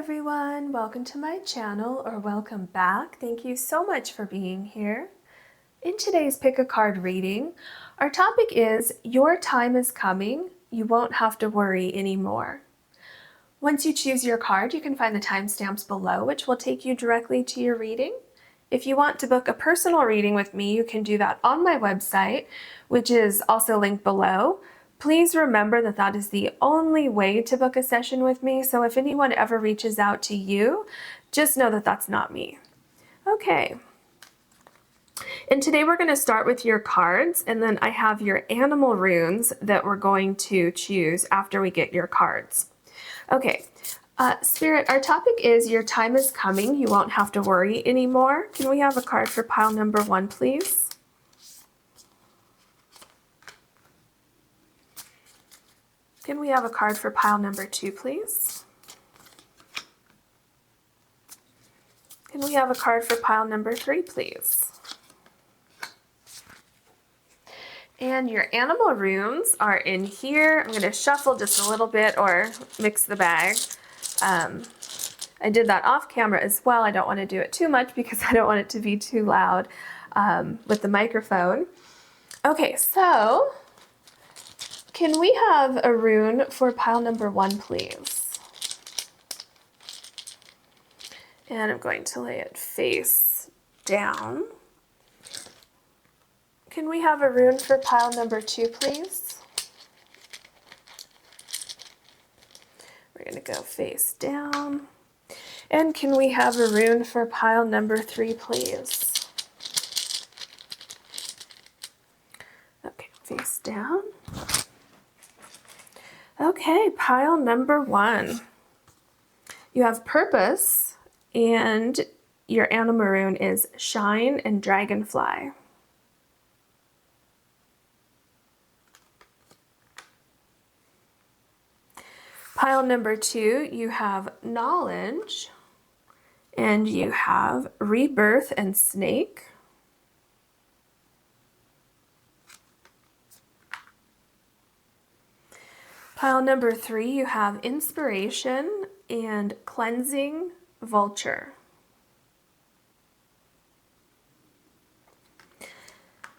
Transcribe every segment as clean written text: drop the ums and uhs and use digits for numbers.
everyone, welcome to my channel, or welcome back. Thank you so much for being here. In today's Pick a Card reading, our topic is Your Time is Coming, You Won't Have to Worry Anymore. Once you choose your card, you can find the timestamps below, which will take you directly to your reading. If you want to book a personal reading with me, you can do that on my website, which is also linked below. Please remember that that is the only way to book a session with me, so if anyone ever reaches out to you, just know that that's not me. Okay. And today we're going to start with your cards, and then I have your animal runes that we're going to choose after we get your cards. Okay. Spirit, our topic is Your Time is Coming, You Won't Have to Worry Anymore. Can we have a card for pile number 1, please? Can we have a card for pile number 2, please? Can we have a card for pile number 3, please? And your animal runes are in here. I'm going to shuffle just a little bit or mix the bag. I did that off camera as well. I don't want to do it too much because I don't want it to be too loud with the microphone. Okay, so can we have a rune for pile number 1, please? And I'm going to lay it face down. Can we have a rune for pile number 2, please? We're going to go face down. And can we have a rune for pile number 3, please? Okay, face down. Okay, pile number 1. You have purpose, and your animal rune is shine and dragonfly. Pile number 2, you have knowledge, and you have rebirth and snake. Pile number 3, you have inspiration and cleansing, vulture.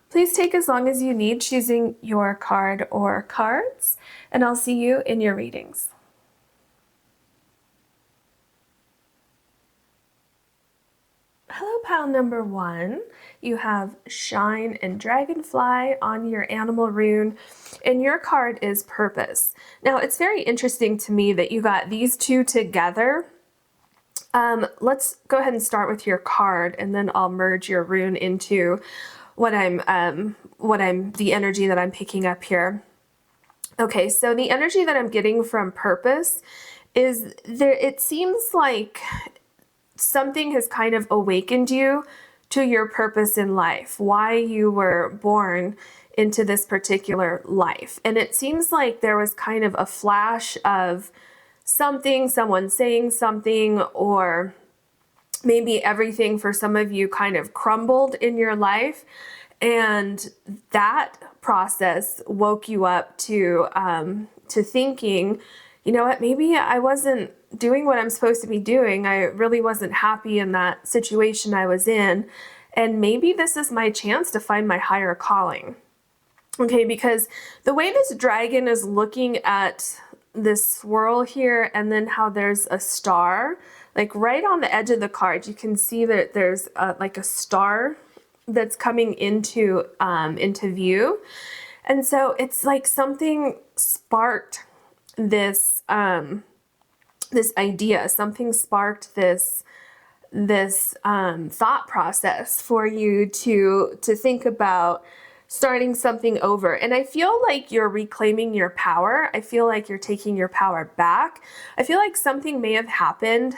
Please take as long as you need choosing your card or cards, and I'll see you in your readings. Hello, pile number 1. You have shine and dragonfly on your animal rune, and your card is purpose. Now, it's very interesting to me that you got these two together. Let's go ahead and start with your card, and then I'll merge your rune into the energy that I'm picking up here. Okay, so the energy that I'm getting from purpose is there. It seems like something has kind of awakened you to your purpose in life, why you were born into this particular life. And it seems like there was kind of a flash of something, someone saying something, or maybe everything for some of you kind of crumbled in your life. And that process woke you up to thinking, you know what, maybe I wasn't doing what I'm supposed to be doing. I really wasn't happy in that situation I was in. And maybe this is my chance to find my higher calling. Okay, because the way this dragon is looking at this swirl here, and then how there's a star, like right on the edge of the card, you can see that there's like a star that's coming into view. And so it's like something sparked this this idea, something sparked this thought process for you to think about starting something over. And I feel like you're reclaiming your power. I feel like you're taking your power back. I feel like something may have happened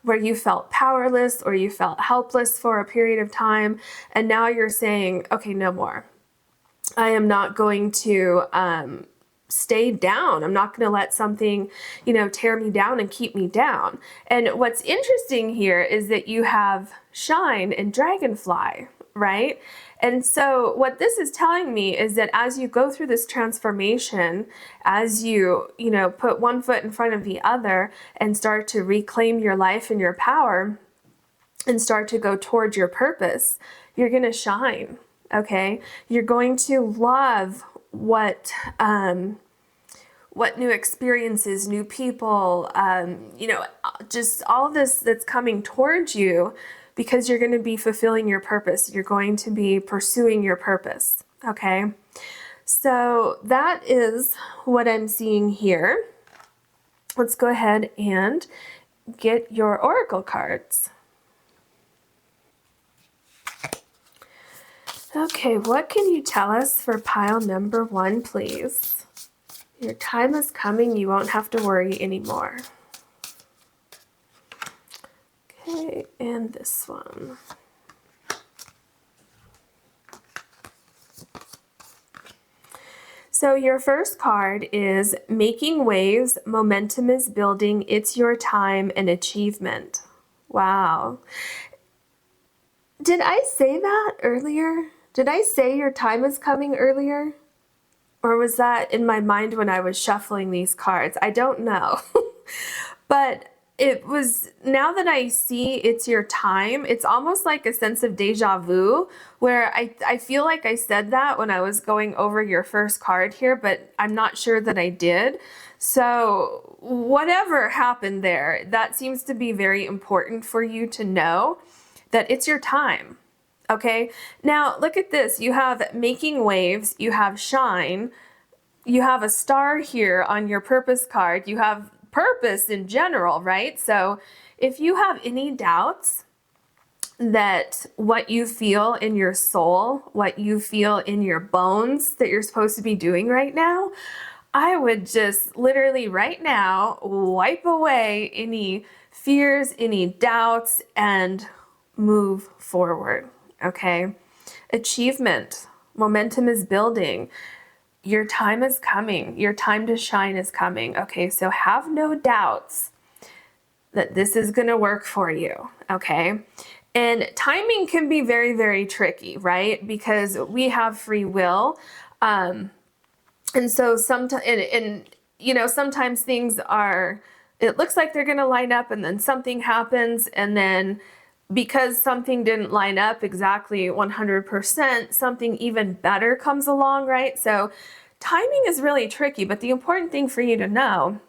where you felt powerless or you felt helpless for a period of time, and now you're saying, okay, no more. I am not going to stay down. I'm not going to let something, tear me down and keep me down. And what's interesting here is that you have shine and dragonfly right? And so what this is telling me is that as you go through this transformation, as you put one foot in front of the other and start to reclaim your life and your power and start to go towards your purpose, you're going to shine, okay? You're going to love what new experiences, new people, just all this that's coming towards you, because you're going to be fulfilling your purpose. You're going to be pursuing your purpose, okay? So that is what I'm seeing here. Let's go ahead and get your oracle cards. Okay, what can you tell us for pile number 1, please? Your time is coming. You won't have to worry anymore. Okay, and this one. So your first card is making waves, momentum is building, it's your time and achievement. Wow. Did I say that earlier? Did I say your time is coming earlier? Or was that in my mind when I was shuffling these cards? I don't know. But it was, now that I see it's your time, it's almost like a sense of deja vu, where I feel like I said that when I was going over your first card here, but I'm not sure that I did. So whatever happened there, that seems to be very important for you to know that it's your time. Okay, now look at this. You have making waves, you have shine, you have a star here on your purpose card, you have purpose in general, right? So if you have any doubts that what you feel in your soul, what you feel in your bones that you're supposed to be doing right now, I would just literally right now wipe away any fears, any doubts, and move forward. Okay, achievement, momentum is building. Your time is coming. Your time to shine is coming. Okay, so have no doubts that this is going to work for you. Okay, and timing can be very, very tricky, right? Because we have free will, and so sometimes, sometimes things are. It looks like they're going to line up, and then something happens, and then because something didn't line up exactly 100%, something even better comes along, right? So timing is really tricky, but the important thing for you to know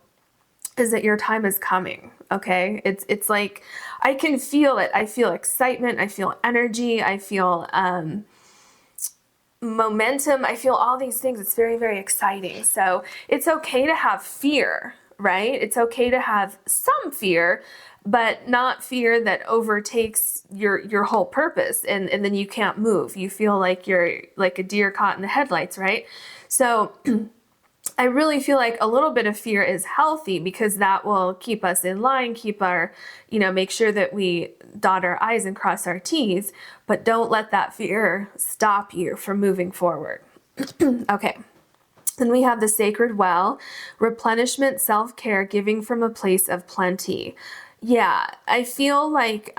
is that your time is coming, okay? It's like, I can feel it. I feel excitement. I feel energy. I feel momentum. I feel all these things. It's very, very exciting. So it's okay to have fear, right? It's okay to have some fear, but not fear that overtakes your whole purpose, and then you can't move. You feel like you're like a deer caught in the headlights, right? So I really feel like a little bit of fear is healthy, because that will keep us in line, keep our, make sure that we dot our I's and cross our T's, but don't let that fear stop you from moving forward. Okay. Then we have the sacred well, replenishment, self-care, giving from a place of plenty. Yeah, I feel like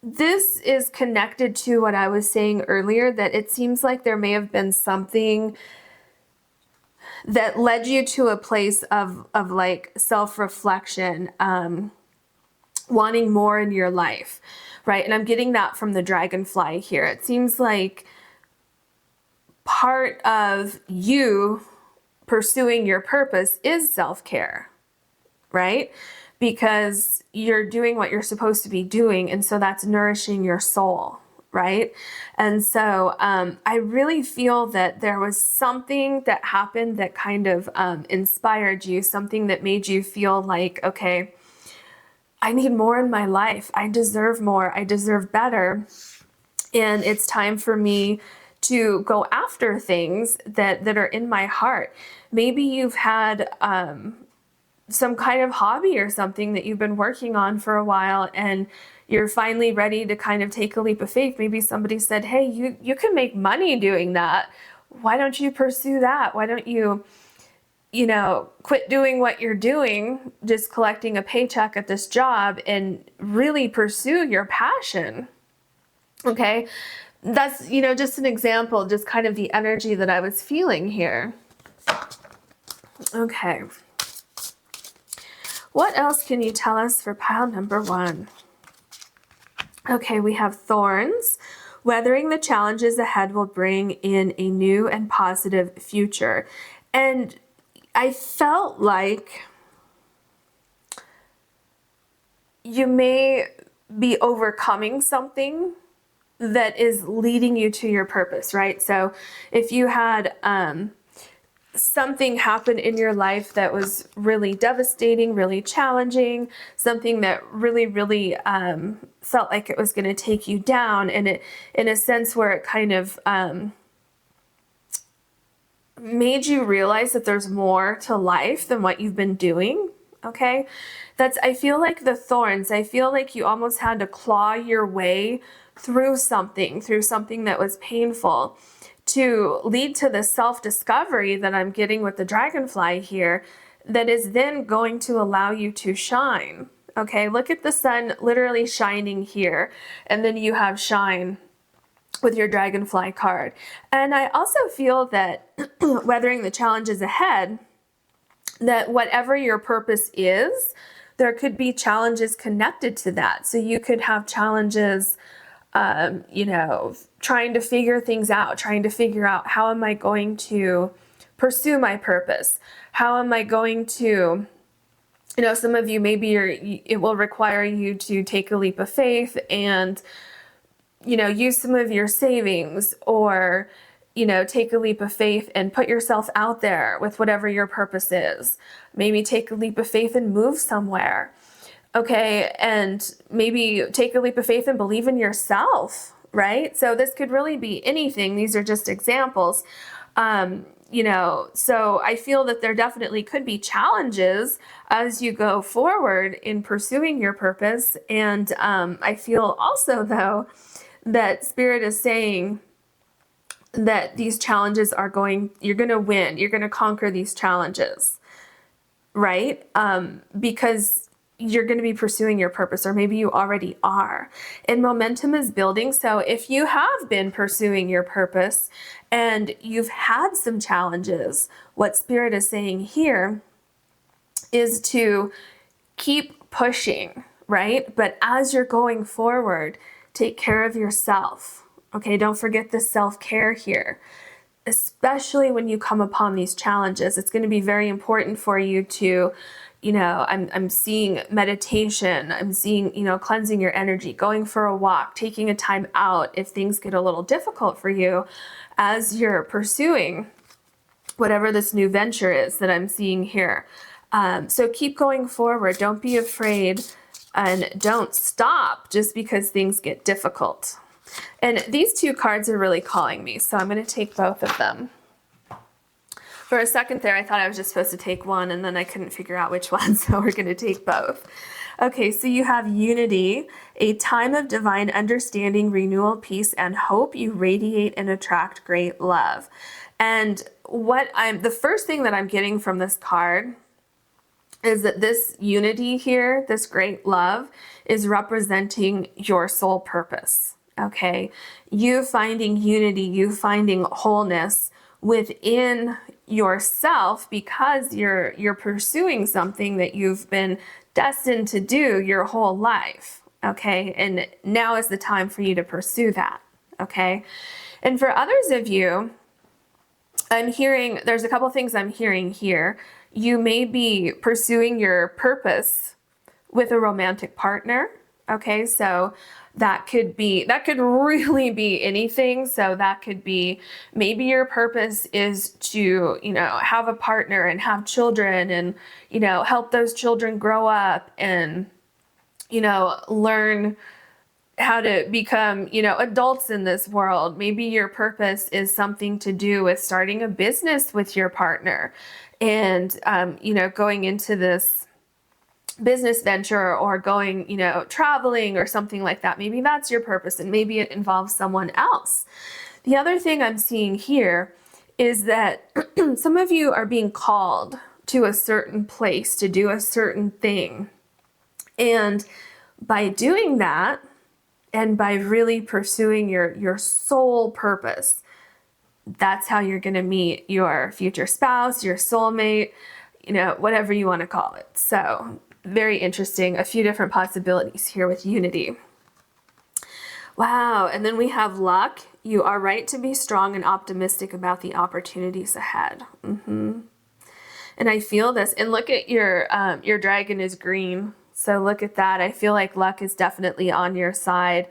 this is connected to what I was saying earlier, that it seems like there may have been something that led you to a place of like self-reflection, wanting more in your life, right? And I'm getting that from the Dragonfly here. It seems like part of you pursuing your purpose is self-care, right? Because you're doing what you're supposed to be doing, and so that's nourishing your soul, right? And so I really feel that there was something that happened that kind of inspired you, something that made you feel like, okay, I need more in my life. I deserve more. I deserve better. And it's time for me to go after things that are in my heart. Maybe you've had some kind of hobby or something that you've been working on for a while, and you're finally ready to kind of take a leap of faith. Maybe somebody said, hey, you can make money doing that. Why don't you pursue that? Why don't you, quit doing what you're doing, just collecting a paycheck at this job, and really pursue your passion? Okay. That's, just an example, just kind of the energy that I was feeling here. Okay. What else can you tell us for pile number 1? Okay, we have thorns. Weathering the challenges ahead will bring in a new and positive future. And I felt like you may be overcoming something that is leading you to your purpose, right? So if you had something happen in your life that was really devastating, really challenging, something that really, really felt like it was going to take you down, and it, in a sense where it kind of made you realize that there's more to life than what you've been doing. Okay, I feel like the thorns, I feel like you almost had to claw your way through something that was painful to lead to the self-discovery that I'm getting with the dragonfly here, that is then going to allow you to shine. Okay, look at the sun literally shining here, and then you have shine with your dragonfly card. And I also feel that weathering the challenges ahead, that whatever your purpose is, there could be challenges connected to that. So you could have challenges, trying to figure things out, trying to figure out, how am I going to pursue my purpose? How am I going to, some of you, maybe it will require you to take a leap of faith and, use some of your savings, or, take a leap of faith and put yourself out there with whatever your purpose is. Maybe take a leap of faith and move somewhere. Okay, and maybe take a leap of faith and believe in yourself, right? So this could really be anything. These are just examples. So I feel that there definitely could be challenges as you go forward in pursuing your purpose. And I feel also, though, that Spirit is saying that these challenges you're going to win. You're going to conquer these challenges, right? Because you're going to be pursuing your purpose, or maybe you already are. And momentum is building. So if you have been pursuing your purpose and you've had some challenges, what Spirit is saying here is to keep pushing, right? But as you're going forward, take care of yourself. Okay, don't forget the self-care here. Especially when you come upon these challenges, it's going to be very important for you to, I'm seeing meditation, I'm seeing, cleansing your energy, going for a walk, taking a time out if things get a little difficult for you as you're pursuing whatever this new venture is that I'm seeing here. So keep going forward. Don't be afraid, and don't stop just because things get difficult. And these two cards are really calling me, so I'm going to take both of them. For a second there, I thought I was just supposed to take one, and then I couldn't figure out which one, so we're going to take both. Okay, so you have unity, a time of divine understanding, renewal, peace, and hope. You radiate and attract great love. And the first thing that I'm getting from this card is that this unity here, this great love, is representing your soul purpose. Okay, you finding unity, you finding wholeness within yourself because you're pursuing something that you've been destined to do your whole life. Okay, and now is the time for you to pursue that. Okay, and for others of you, there's a couple things I'm hearing here. You may be pursuing your purpose with a romantic partner. Okay, so that could really be anything. So that could be, maybe your purpose is to, have a partner and have children and, help those children grow up and, learn how to become, adults in this world. Maybe your purpose is something to do with starting a business with your partner and, going into this business venture, or going, traveling or something like that. Maybe that's your purpose, and maybe it involves someone else. The other thing I'm seeing here is that some of you are being called to a certain place to do a certain thing. And by doing that, And by really pursuing your soul purpose, that's how you're going to meet your future spouse, your soulmate, whatever you want to call it. So very interesting. A few different possibilities here with unity. Wow. And then we have luck. You are right to be strong and optimistic about the opportunities ahead. And I feel this. And look at your dragon is green. So look at that. I feel like luck is definitely on your side.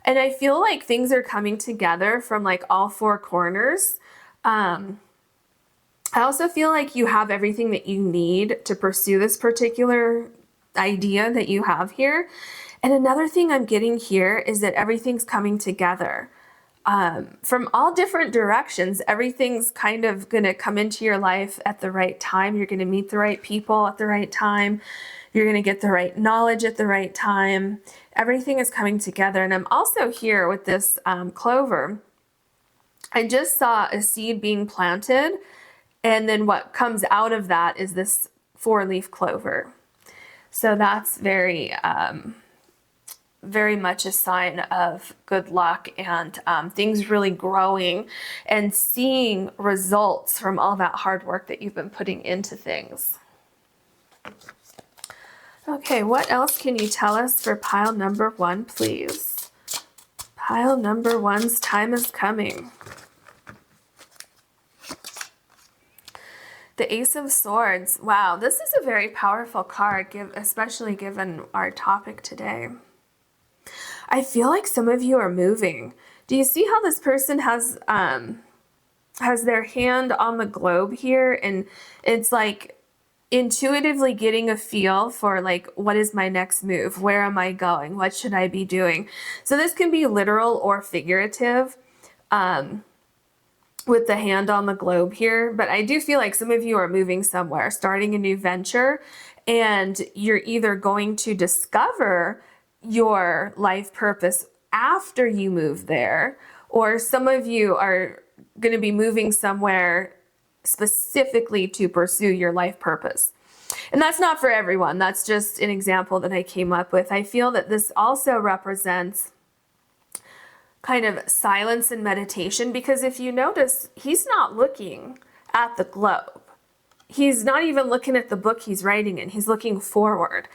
And I feel like things are coming together from like all four corners. I also feel like you have everything that you need to pursue this particular idea that you have here. And another thing I'm getting here is that everything's coming together. From all different directions, everything's kind of going to come into your life at the right time. You're going to meet the right people at the right time. You're going to get the right knowledge at the right time. Everything is coming together. And I'm also here with this clover. I just saw a seed being planted, and then what comes out of that is this 4-leaf clover. So that's very much a sign of good luck and things really growing and seeing results from all that hard work that you've been putting into things. Okay, what else can you tell us for pile number 1, please? Pile number 1's time is coming. The Ace of Swords. Wow, this is a very powerful card, especially given our topic today. I feel like some of you are moving. Do you see how this person has their hand on the globe here? And it's like intuitively getting a feel for like, what is my next move? Where am I going? What should I be doing? So this can be literal or figurative with the hand on the globe here. But I do feel like some of you are moving somewhere, starting a new venture, and you're either going to discover your life purpose after you move there, or some of you are going to be moving somewhere specifically to pursue your life purpose. And that's not for everyone. That's just an example that I came up with. I feel that this also represents kind of silence and meditation, because if you notice, he's not looking at the globe. He's not even looking at the book he's writing in. He's looking forward.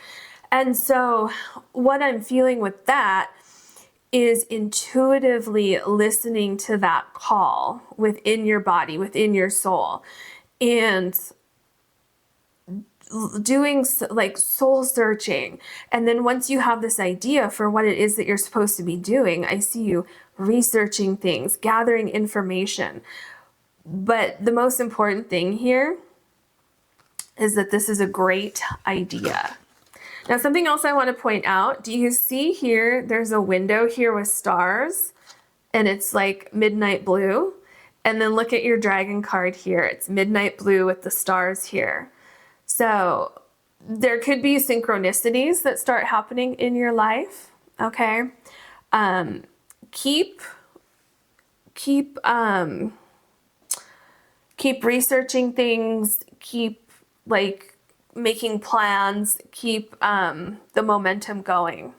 And so what I'm feeling with that is intuitively listening to that call within your body, within your soul, and doing like soul searching. And then once you have this idea for what it is that you're supposed to be doing, I see you researching things, gathering information. But the most important thing here is that this is a great idea. Now, something else I want to point out, do you see here, there's a window here with stars, and it's like midnight blue. And then look at your dragon card here. It's midnight blue with the stars here. So there could be synchronicities that start happening in your life, okay? Keep researching things, keep like making plans, keep the momentum going.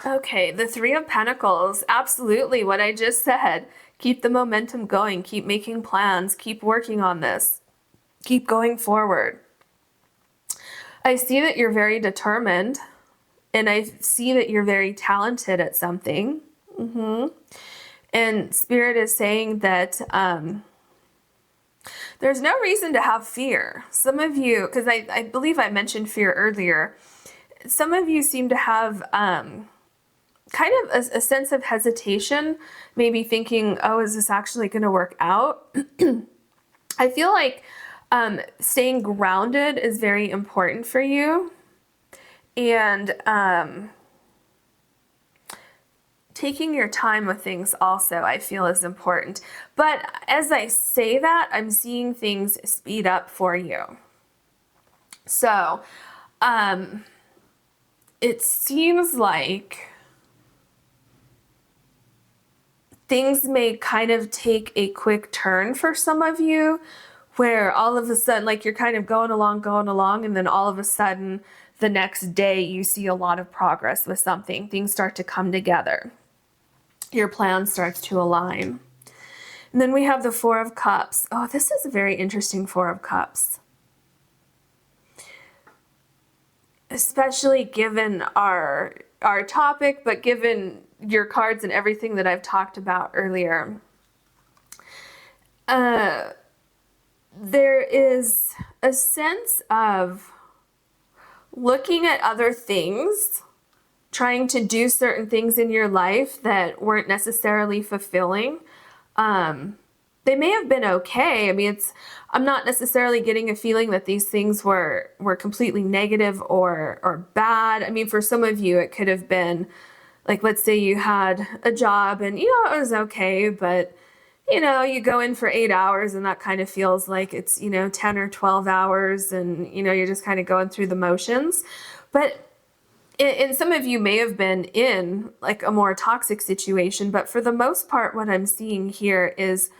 Okay, the 3 of Pentacles, absolutely what I just said. Keep the momentum going, keep making plans, keep working on this, keep going forward. I see that you're very determined, and I see that you're very talented at something. And Spirit is saying that there's no reason to have fear. Some of you, because I believe I mentioned fear earlier, some of you seem to have kind of a sense of hesitation, maybe thinking, oh, is this actually going to work out? I feel like staying grounded is very important for you. And taking your time with things also, I feel, is important. But as I say that, I'm seeing things speed up for you. So it seems like things may kind of take a quick turn for some of you where all of a sudden, like you're kind of going along, and then all of a sudden the next day you see a lot of progress with something. Things start to come together. Your plan starts to align. And then we have the Four of Cups. Oh, this is a very interesting Four of Cups. Especially given our topic, but given your cards and everything that I've talked about earlier. There is a sense of looking at other things, trying to do certain things in your life that weren't necessarily fulfilling. They may have been okay. I mean, I'm not necessarily getting a feeling that these things were completely negative or bad. I mean, for some of you, it could have been like, let's say you had a job and, you know, it was okay, but you know, you go in for 8 hours and that kind of feels like it's, you know, 10 or 12 hours and, you know, you're just kind of going through the motions. But and some of you may have been in like a more toxic situation, but for the most part, what I'm seeing here is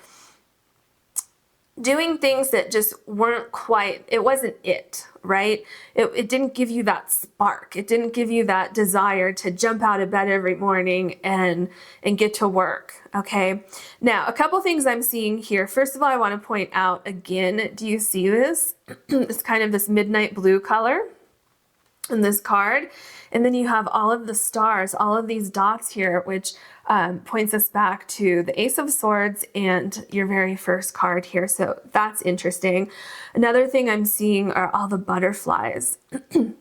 doing things that just weren't quite, it wasn't it, right? It didn't give you that spark. It didn't give you that desire to jump out of bed every morning and get to work, okay? Now, a couple things I'm seeing here. First of all, I want to point out again, do you see this? It's kind of this midnight blue color in this card. And then you have all of the stars, all of these dots here, which points us back to the Ace of Swords and your very first card here. So that's interesting. Another thing I'm seeing are all the butterflies and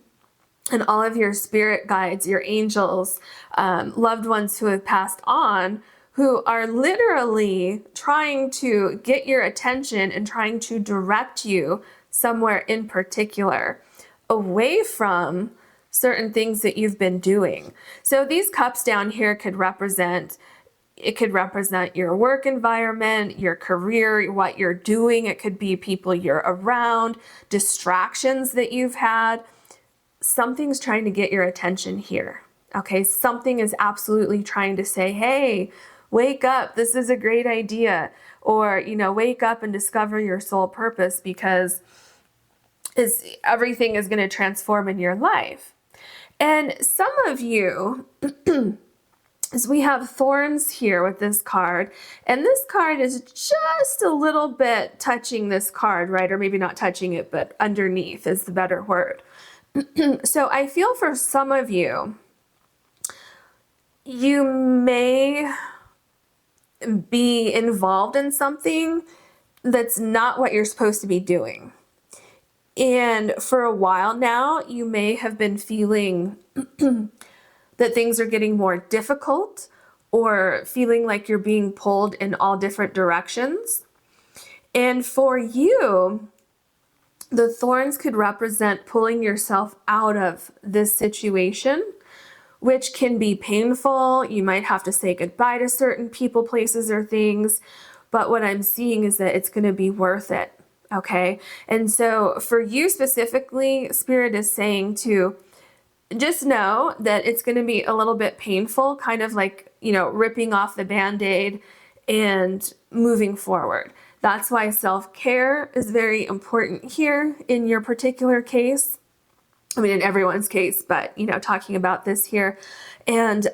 all of your spirit guides, your angels, loved ones who have passed on, who are literally trying to get your attention and trying to direct you somewhere in particular, away from certain things that you've been doing. So these cups down here could represent your work environment, your career, what you're doing. It could be people you're around, distractions that you've had. Something's trying to get your attention here. Okay, something is absolutely trying to say, hey, wake up, this is a great idea. Or, you know, wake up and discover your soul purpose, because everything is going to transform in your life. And some of you, as we have thorns here with this card, and this card is just a little bit touching this card, right? Or maybe not touching it, but underneath is the better word. So I feel for some of you, you may be involved in something that's not what you're supposed to be doing. And for a while now, you may have been feeling that things are getting more difficult, or feeling like you're being pulled in all different directions. And for you, the thorns could represent pulling yourself out of this situation, which can be painful. You might have to say goodbye to certain people, places, or things. But what I'm seeing is that it's going to be worth it. Okay. And so for you specifically, Spirit is saying to just know that it's going to be a little bit painful, kind of like, you know, ripping off the Band-Aid and moving forward. That's why self-care is very important here in your particular case. I mean, in everyone's case, but, you know, talking about this here. And,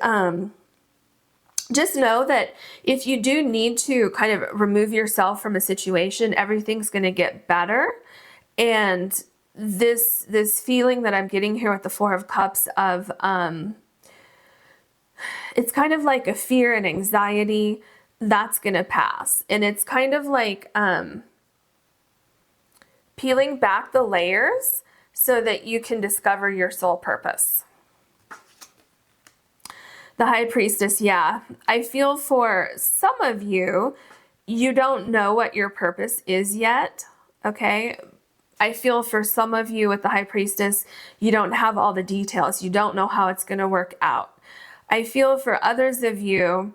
just know that if you do need to kind of remove yourself from a situation, everything's going to get better. And this feeling that I'm getting here with the Four of Cups of, it's kind of like a fear and anxiety that's going to pass. And it's kind of like peeling back the layers so that you can discover your soul purpose. The High Priestess, yeah. I feel for some of you, you don't know what your purpose is yet, okay? I feel for some of you with the High Priestess, you don't have all the details. You don't know how it's going to work out. I feel for others of you,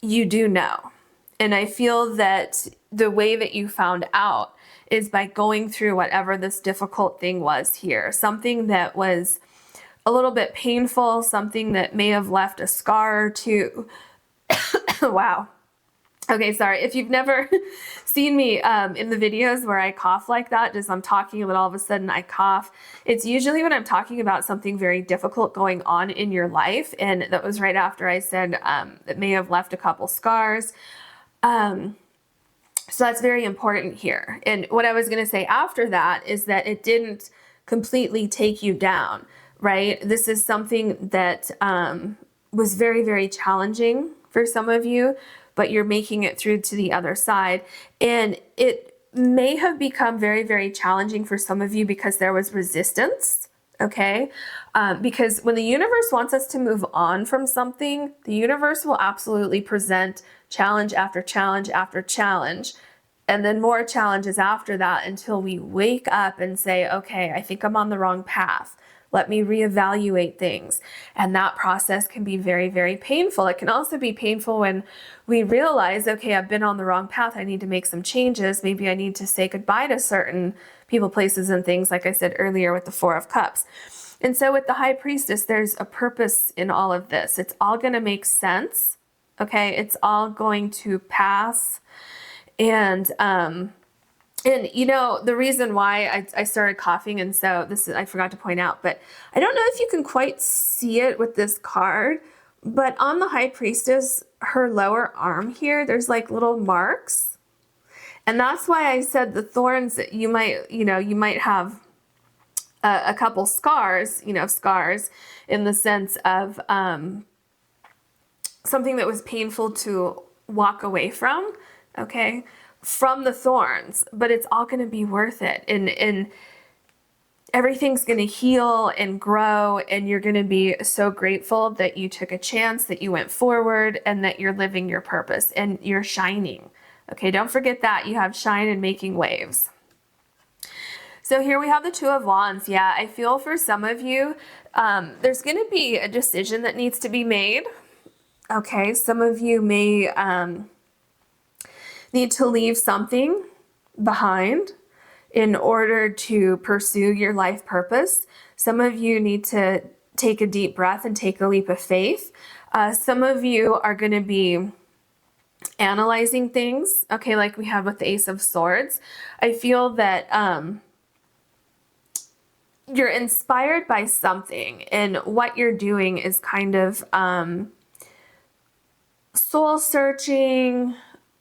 you do know. And I feel that the way that you found out is by going through whatever this difficult thing was here. Something that was a little bit painful, something that may have left a scar or two. Wow. Okay, sorry. If you've never seen me in the videos where I cough like that, just I'm talking and then all of a sudden I cough, it's usually when I'm talking about something very difficult going on in your life. And that was right after I said it may have left a couple scars. So that's very important here. And what I was going to say after that is that it didn't completely take you down, right? This is something that was very, very challenging for some of you, but you're making it through to the other side. And it may have become very, very challenging for some of you because there was resistance, okay? Because when the universe wants us to move on from something, the universe will absolutely present challenge after challenge after challenge, and then more challenges after that until we wake up and say, okay, I think I'm on the wrong path. Let me reevaluate things. And that process can be very, very painful. It can also be painful when we realize, okay, I've been on the wrong path. I need to make some changes. Maybe I need to say goodbye to certain people, places, and things, like I said earlier with the Four of Cups. And so with the High Priestess, there's a purpose in all of this. It's all going to make sense. Okay, it's all going to pass. And you know, the reason why I started coughing, and so this is, I forgot to point out, but I don't know if you can quite see it with this card, but on the High Priestess, her lower arm here, there's like little marks. And that's why I said the thorns, that you might have a couple scars, scars in the sense of something that was painful to walk away from, okay, from the thorns, but it's all going to be worth it. And everything's going to heal and grow, and you're going to be so grateful that you took a chance, that you went forward, and that you're living your purpose and you're shining. Okay, don't forget that you have shine and making waves. So here we have the Two of Wands. Yeah, I feel for some of you, there's going to be a decision that needs to be made. Okay, some of you may need to leave something behind in order to pursue your life purpose. Some of you need to take a deep breath and take a leap of faith. Some of you are going to be analyzing things, okay, like we had with the Ace of Swords. I feel that you're inspired by something, and what you're doing is kind of soul searching,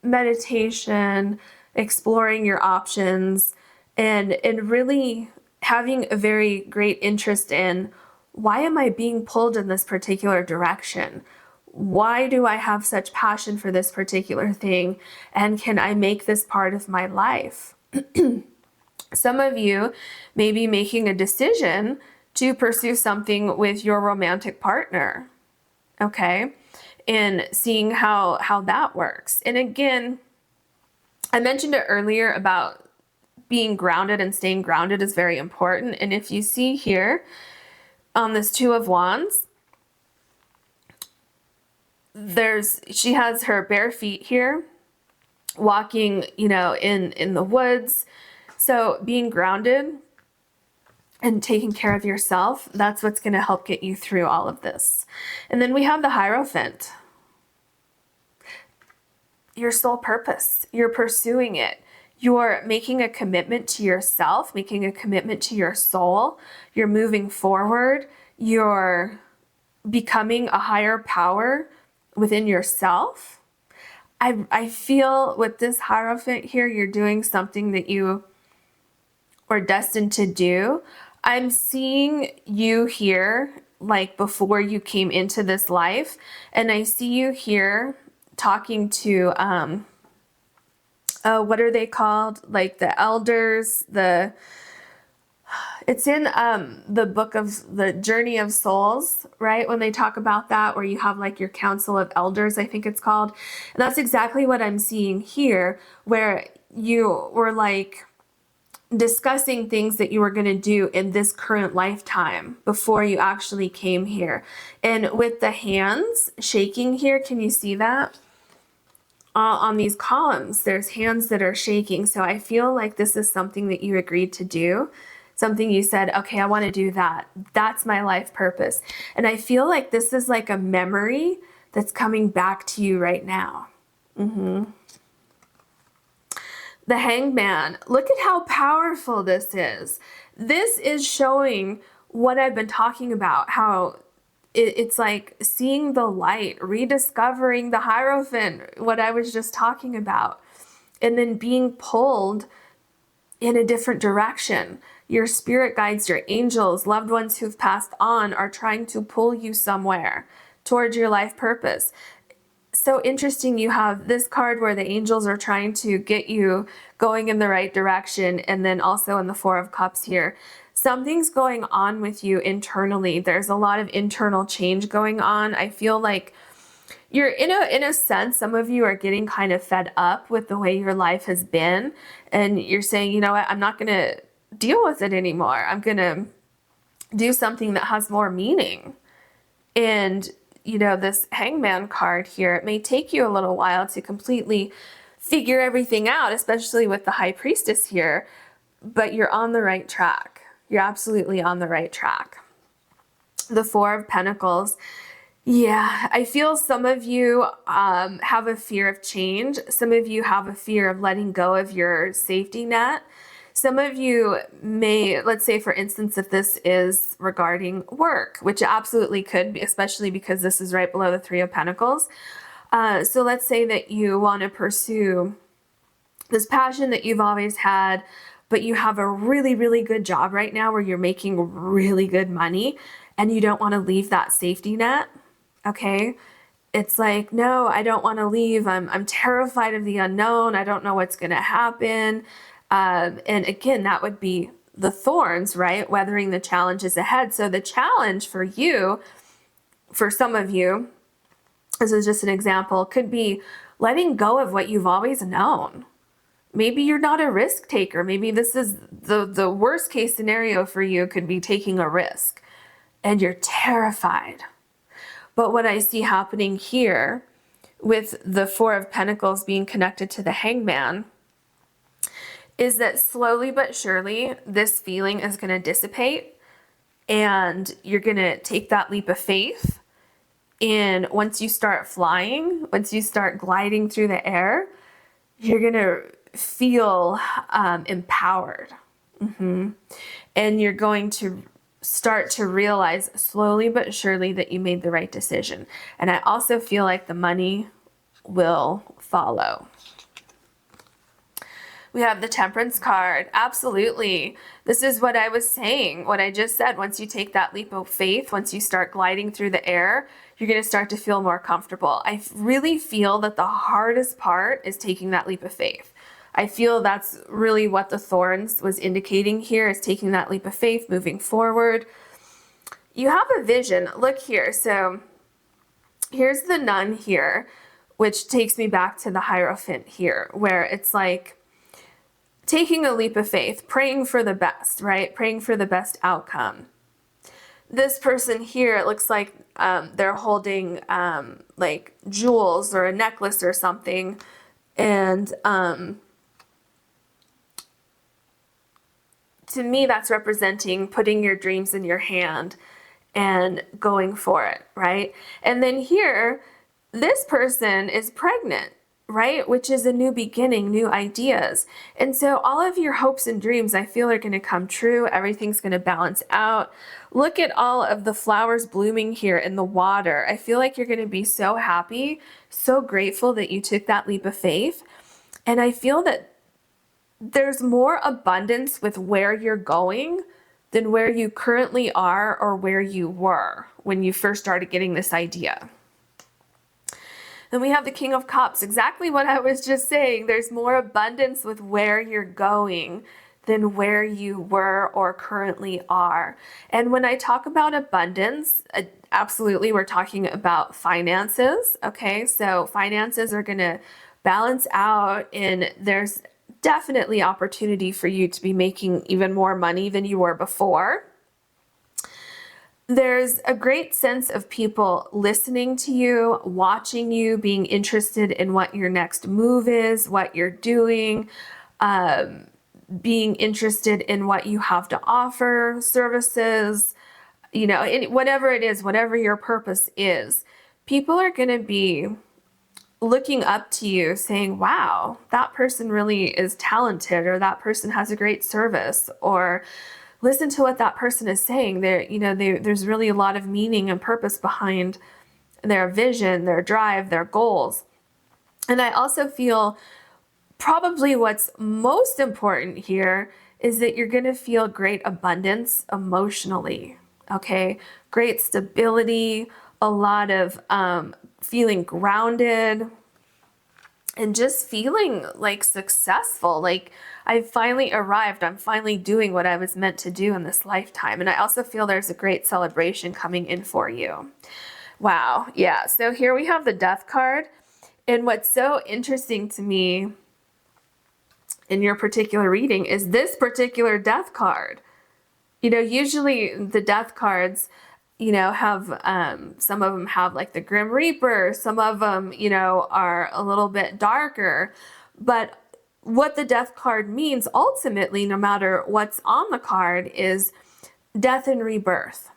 meditation, exploring your options, and really having a very great interest in, why am I being pulled in this particular direction? Why do I have such passion for this particular thing? And can I make this part of my life? Some of you may be making a decision to pursue something with your romantic partner, okay? And seeing how that works. And again, I mentioned it earlier about being grounded, and staying grounded is very important. And if you see here on this Two of Wands, she has her bare feet here, walking, in the woods. So being grounded and taking care of yourself, that's what's going to help get you through all of this. And then we have the Hierophant. Your soul purpose, you're pursuing it. You're making a commitment to yourself, making a commitment to your soul. You're moving forward. You're becoming a higher power within yourself. I feel with this Hierophant here, you're doing something that you were destined to do. I'm seeing you here like before you came into this life, and I see you here talking to what are they called? Like the elders, it's in the book of the Journey of Souls, right? When they talk about that, where you have like your council of elders, I think it's called. And that's exactly what I'm seeing here, where you were like discussing things that you were going to do in this current lifetime before you actually came here. And with the hands shaking here, can you see that? On these columns, there's hands that are shaking. So I feel like this is something that you agreed to do, something you said, okay, I want to do that. That's my life purpose. And I feel like this is like a memory that's coming back to you right now. The Hangman. Look at how powerful this is. This is showing what I've been talking about, how it's like seeing the light, rediscovering the Hierophant, what I was just talking about, and then being pulled in a different direction. Your spirit guides, your angels, loved ones who've passed on are trying to pull you somewhere towards your life purpose. So interesting, you have this card where the angels are trying to get you going in the right direction, and then also in the Four of Cups here, something's going on with you internally. There's a lot of internal change going on. I feel like you're in a sense, some of you are getting kind of fed up with the way your life has been, and you're saying, you know what, I'm not going to deal with it anymore. I'm going to do something that has more meaning. And you know, this Hangman card here, it may take you a little while to completely figure everything out, especially with the High Priestess here, but you're on the right track. You're absolutely on the right track. The Four of Pentacles. Yeah, I feel some of you have a fear of change. Some of you have a fear of letting go of your safety net. Some of you may, let's say for instance, if this is regarding work, which it absolutely could be, especially because this is right below the Three of Pentacles. So let's say that you want to pursue this passion that you've always had, but you have a really, really good job right now where you're making really good money and you don't want to leave that safety net. Okay. It's like, no, I don't want to leave. I'm terrified of the unknown. I don't know what's going to happen. And again, that would be the thorns, right? Weathering the challenges ahead. So the challenge for you, for some of you, this is just an example, could be letting go of what you've always known. Maybe you're not a risk taker. Maybe this is the worst case scenario for you, could be taking a risk and you're terrified. But what I see happening here with the Four of Pentacles being connected to the Hangman is that slowly but surely this feeling is going to dissipate and you're going to take that leap of faith. And once you start flying, once you start gliding through the air, you're going to feel empowered. And you're going to start to realize slowly but surely that you made the right decision. And I also feel like the money will follow. We have the Temperance card. Absolutely. This is what I was saying, what I just said. Once you take that leap of faith, once you start gliding through the air, you're going to start to feel more comfortable. I really feel that the hardest part is taking that leap of faith. I feel that's really what the thorns was indicating here, is taking that leap of faith, moving forward. You have a vision. Look here. So here's the Nun here, which takes me back to the Hierophant here, where it's like taking a leap of faith, praying for the best, right? Praying for the best outcome. This person here, it looks like they're holding like jewels or a necklace or something. And to me, that's representing putting your dreams in your hand and going for it, right? And then here, this person is pregnant, right? Which is a new beginning, new ideas. And so all of your hopes and dreams, I feel, are going to come true. Everything's going to balance out. Look at all of the flowers blooming here in the water. I feel like you're going to be so happy, so grateful that you took that leap of faith. And I feel that there's more abundance with where you're going than where you currently are or where you were when you first started getting this idea. Then we have the King of Cups, exactly what I was just saying. There's more abundance with where you're going than where you were or currently are. And when I talk about abundance, absolutely, we're talking about finances, okay? So finances are going to balance out, and there's definitely opportunity for you to be making even more money than you were before. There's a great sense of people listening to you, watching you, being interested in what your next move is, what you're doing, being interested in what you have to offer, services, you know, whatever it is, whatever your purpose is. People are going to be looking up to you saying, wow, that person really is talented, or that person has a great service, or listen to what that person is saying. There's really a lot of meaning and purpose behind their vision, their drive, their goals. And I also feel probably what's most important here is that you're going to feel great abundance emotionally, okay? Great stability, a lot of feeling grounded, and just feeling like successful, like I finally arrived. I'm finally doing what I was meant to do in this lifetime. And I also feel there's a great celebration coming in for you. Wow. Yeah. So here we have the Death card. And what's so interesting to me in your particular reading is this particular Death card. Usually the Death cards, have, some of them have like the Grim Reaper, some of them, are a little bit darker, but what the Death card means ultimately, no matter what's on the card, is death and rebirth.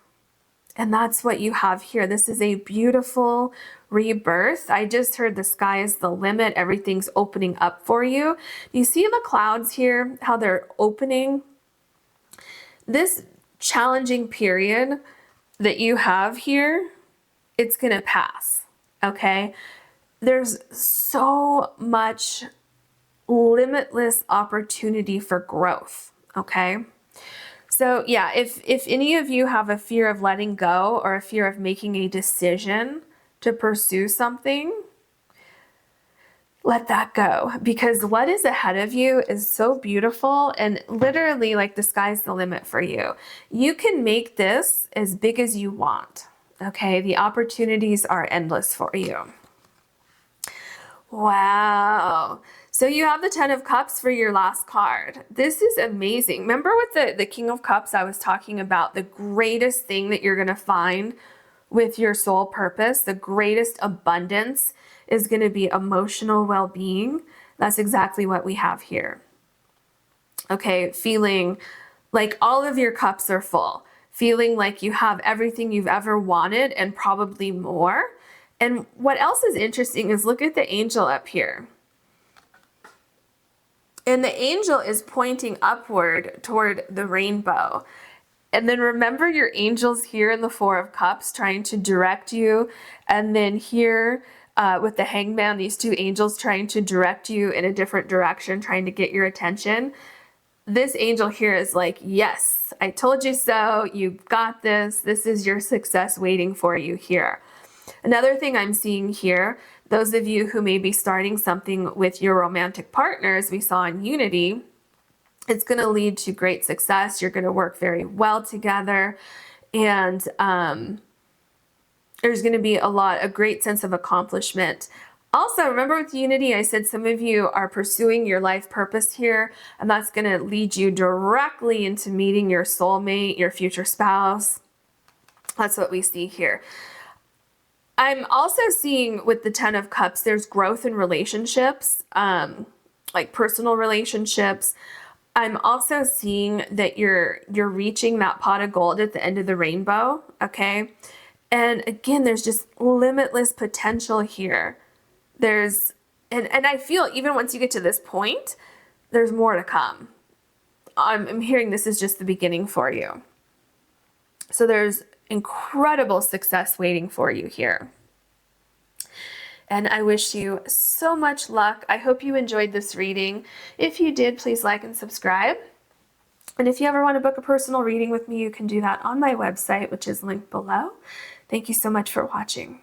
And that's what you have here. This is a beautiful rebirth. I just heard the sky is the limit. Everything's opening up for you. You see in the clouds here how they're opening? This challenging period that you have here, it's going to pass, okay? There's so much limitless opportunity for growth, okay? So yeah, if any of you have a fear of letting go or a fear of making a decision to pursue something, let that go, because what is ahead of you is so beautiful, and literally like the sky's the limit for you. You can make this as big as you want, okay? The opportunities are endless for you. Wow. So you have the 10 of Cups for your last card. This is amazing. Remember with the King of Cups, I was talking about the greatest thing that you're going to find with your soul purpose, the greatest abundance is going to be emotional well-being. That's exactly what we have here. Okay, feeling like all of your cups are full, feeling like you have everything you've ever wanted and probably more. And what else is interesting is look at the angel up here. And the angel is pointing upward toward the rainbow. And then remember your angels here in the Four of Cups trying to direct you. And then here with the Hangman, these two angels trying to direct you in a different direction, trying to get your attention. This angel here is like, yes, I told you so. You've got this. This is your success waiting for you here. Another thing I'm seeing here, those of you who may be starting something with your romantic partners, we saw in Unity, it's going to lead to great success. You're going to work very well together. And there's going to be a great sense of accomplishment. Also, remember with Unity, I said some of you are pursuing your life purpose here, and that's going to lead you directly into meeting your soulmate, your future spouse. That's what we see here. I'm also seeing with the 10 of Cups, there's growth in relationships, like personal relationships. I'm also seeing that you're reaching that pot of gold at the end of the rainbow, okay? And again, there's just limitless potential here. And I feel even once you get to this point, there's more to come. I'm hearing this is just the beginning for you. So there's incredible success waiting for you here. And I wish you so much luck. I hope you enjoyed this reading. If you did, please like and subscribe. And if you ever want to book a personal reading with me, you can do that on my website, which is linked below. Thank you so much for watching.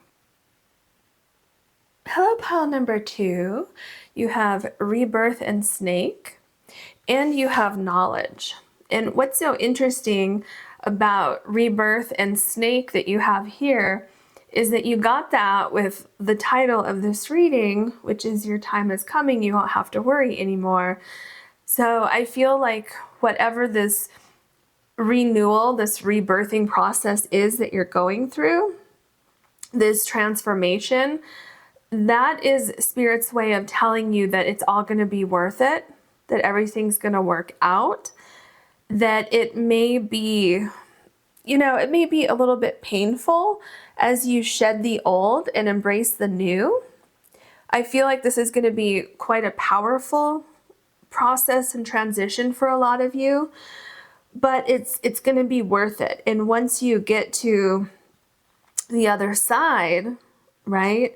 Hello, pile number 2. You have Rebirth and Snake, and you have Knowledge. And what's so interesting about Rebirth and Snake that you have here is that you got that with the title of this reading, which is Your Time is Coming, you won't have to worry anymore. So I feel like whatever this renewal, this rebirthing process is that you're going through, this transformation, that is Spirit's way of telling you that it's all going to be worth it, that everything's going to work out, that it may be, it may be a little bit painful as you shed the old and embrace the new. I feel like this is going to be quite a powerful process and transition for a lot of you, but it's going to be worth it. And once you get to the other side, right,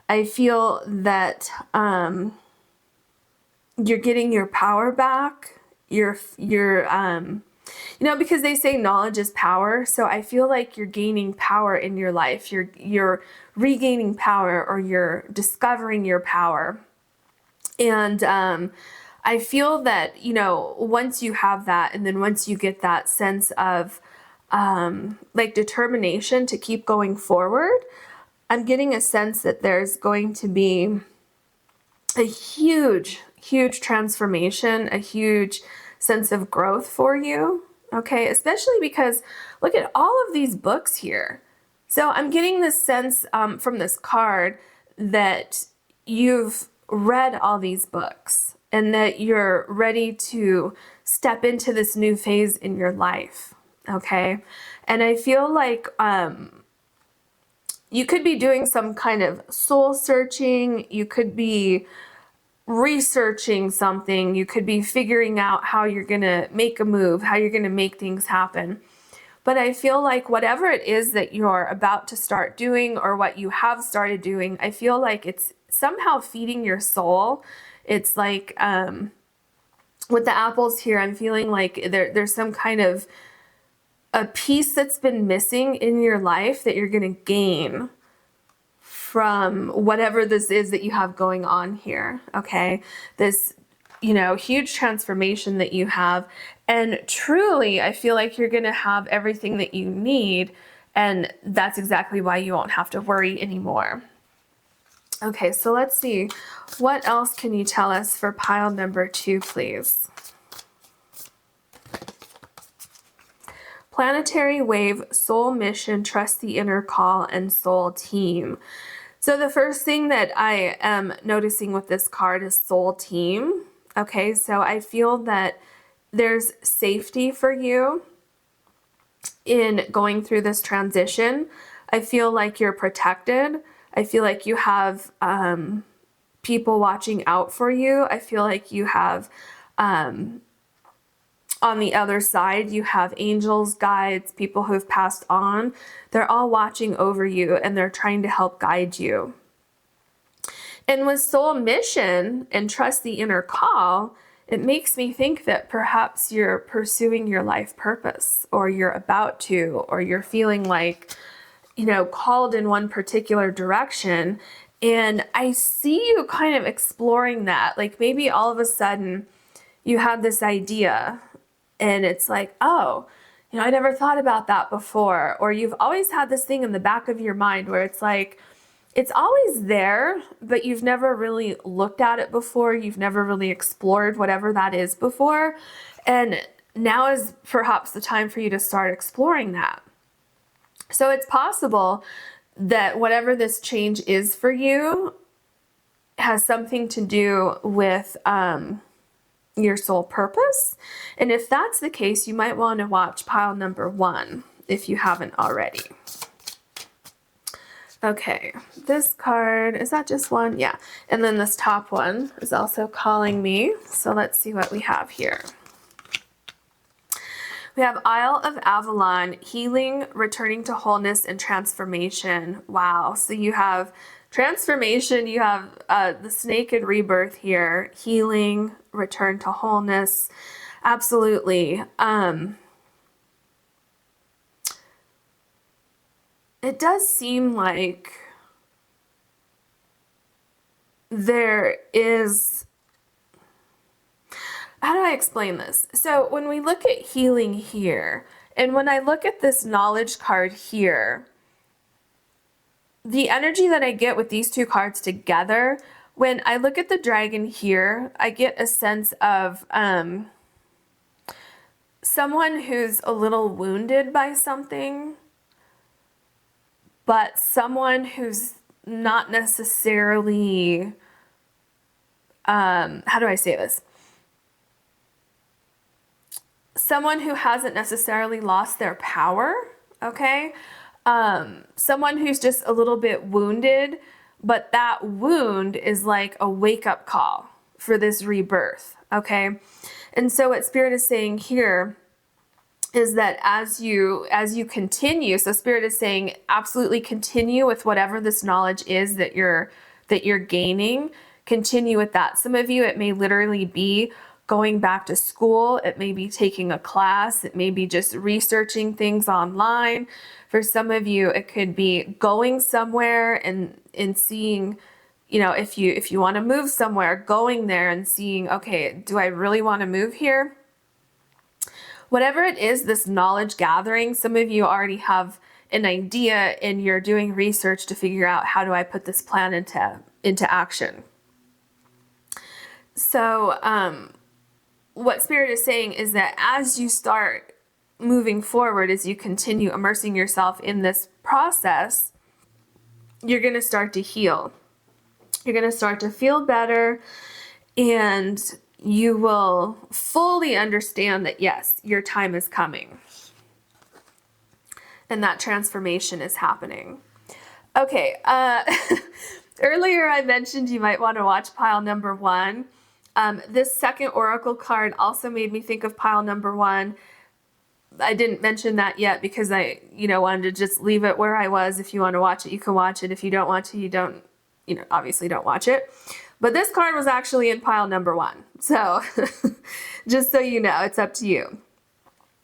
I feel that you're getting your power back. Because they say knowledge is power. So I feel like you're gaining power in your life. You're regaining power, or you're discovering your power. And I feel that, once you have that, and then once you get that sense of like determination to keep going forward, I'm getting a sense that there's going to be a huge, huge transformation, a huge sense of growth for you. Okay, especially because look at all of these books here. So I'm getting this sense from this card that you've read all these books and that you're ready to step into this new phase in your life. Okay, and I feel like you could be doing some kind of soul searching. You could be researching something. You could be figuring out how you're going to make a move, how you're going to make things happen. But I feel like whatever it is that you're about to start doing, or what you have started doing, I feel like it's somehow feeding your soul. It's like with the apples here, I'm feeling like there's some kind of a piece that's been missing in your life that you're going to gain from whatever this is that you have going on here. Okay, this huge transformation that you have, and truly I feel like you're gonna have everything that you need, and that's exactly why you won't have to worry anymore. Okay, so let's see, what else can you tell us for pile number 2, please? Planetary wave, soul mission, trust the inner call, and soul team. So the first thing that I am noticing with this card is soul team. Okay, so I feel that there's safety for you in going through this transition. I feel like you're protected. I feel like you have people watching out for you. I feel like you have, on the other side, you have angels, guides, people who have passed on. They're all watching over you, and they're trying to help guide you. And with soul mission and trust the inner call, it makes me think that perhaps you're pursuing your life purpose, or you're about to, or you're feeling like, called in one particular direction. And I see you kind of exploring that. Like maybe all of a sudden you had this idea, and it's like, oh, I never thought about that before. Or you've always had this thing in the back of your mind where it's like, it's always there, but you've never really looked at it before. You've never really explored whatever that is before. And now is perhaps the time for you to start exploring that. So it's possible that whatever this change is for you has something to do with your soul purpose. And if that's the case, you might want to watch pile number 1 if you haven't already. Okay, this card, is that just one? Yeah. And then this top one is also calling me. So let's see what we have here. We have Isle of Avalon, healing, returning to wholeness, and transformation. Wow. So you have transformation, you have the snake and rebirth here, healing, return to wholeness. Absolutely. It does seem like there is, how do I explain this? So when we look at healing here, and when I look at this knowledge card here, the energy that I get with these two cards together, when I look at the dragon here, I get a sense of someone who's a little wounded by something, but someone who's not necessarily, how do I say this? Someone who hasn't necessarily lost their power, okay? Someone who's just a little bit wounded, but that wound is like a wake-up call for this rebirth, okay? And so what Spirit is saying here is that as you continue, so Spirit is saying absolutely continue with whatever this knowledge is that you're gaining. Continue with that. Some of you, it may literally be going back to school. It may be taking a class. It may be just researching things online. For some of you, it could be going somewhere and seeing, you know, if you want to move somewhere, going there and seeing, okay, do I really want to move here? Whatever it is, this knowledge gathering, some of you already have an idea and you're doing research to figure out, how do I put this plan into action? So what Spirit is saying is that as you start moving forward, as you continue immersing yourself in this process, you're going to start to heal. You're going to start to feel better, and you will fully understand that, yes, your time is coming and that transformation is happening. Okay, earlier I mentioned you might want to watch pile number 1. This second oracle card also made me think of pile number 1. I didn't mention that yet because I, wanted to just leave it where I was. If you want to watch it, you can watch it. If you don't want to, you don't, obviously don't watch it. But this card was actually in pile number 1. So just so you know, it's up to you.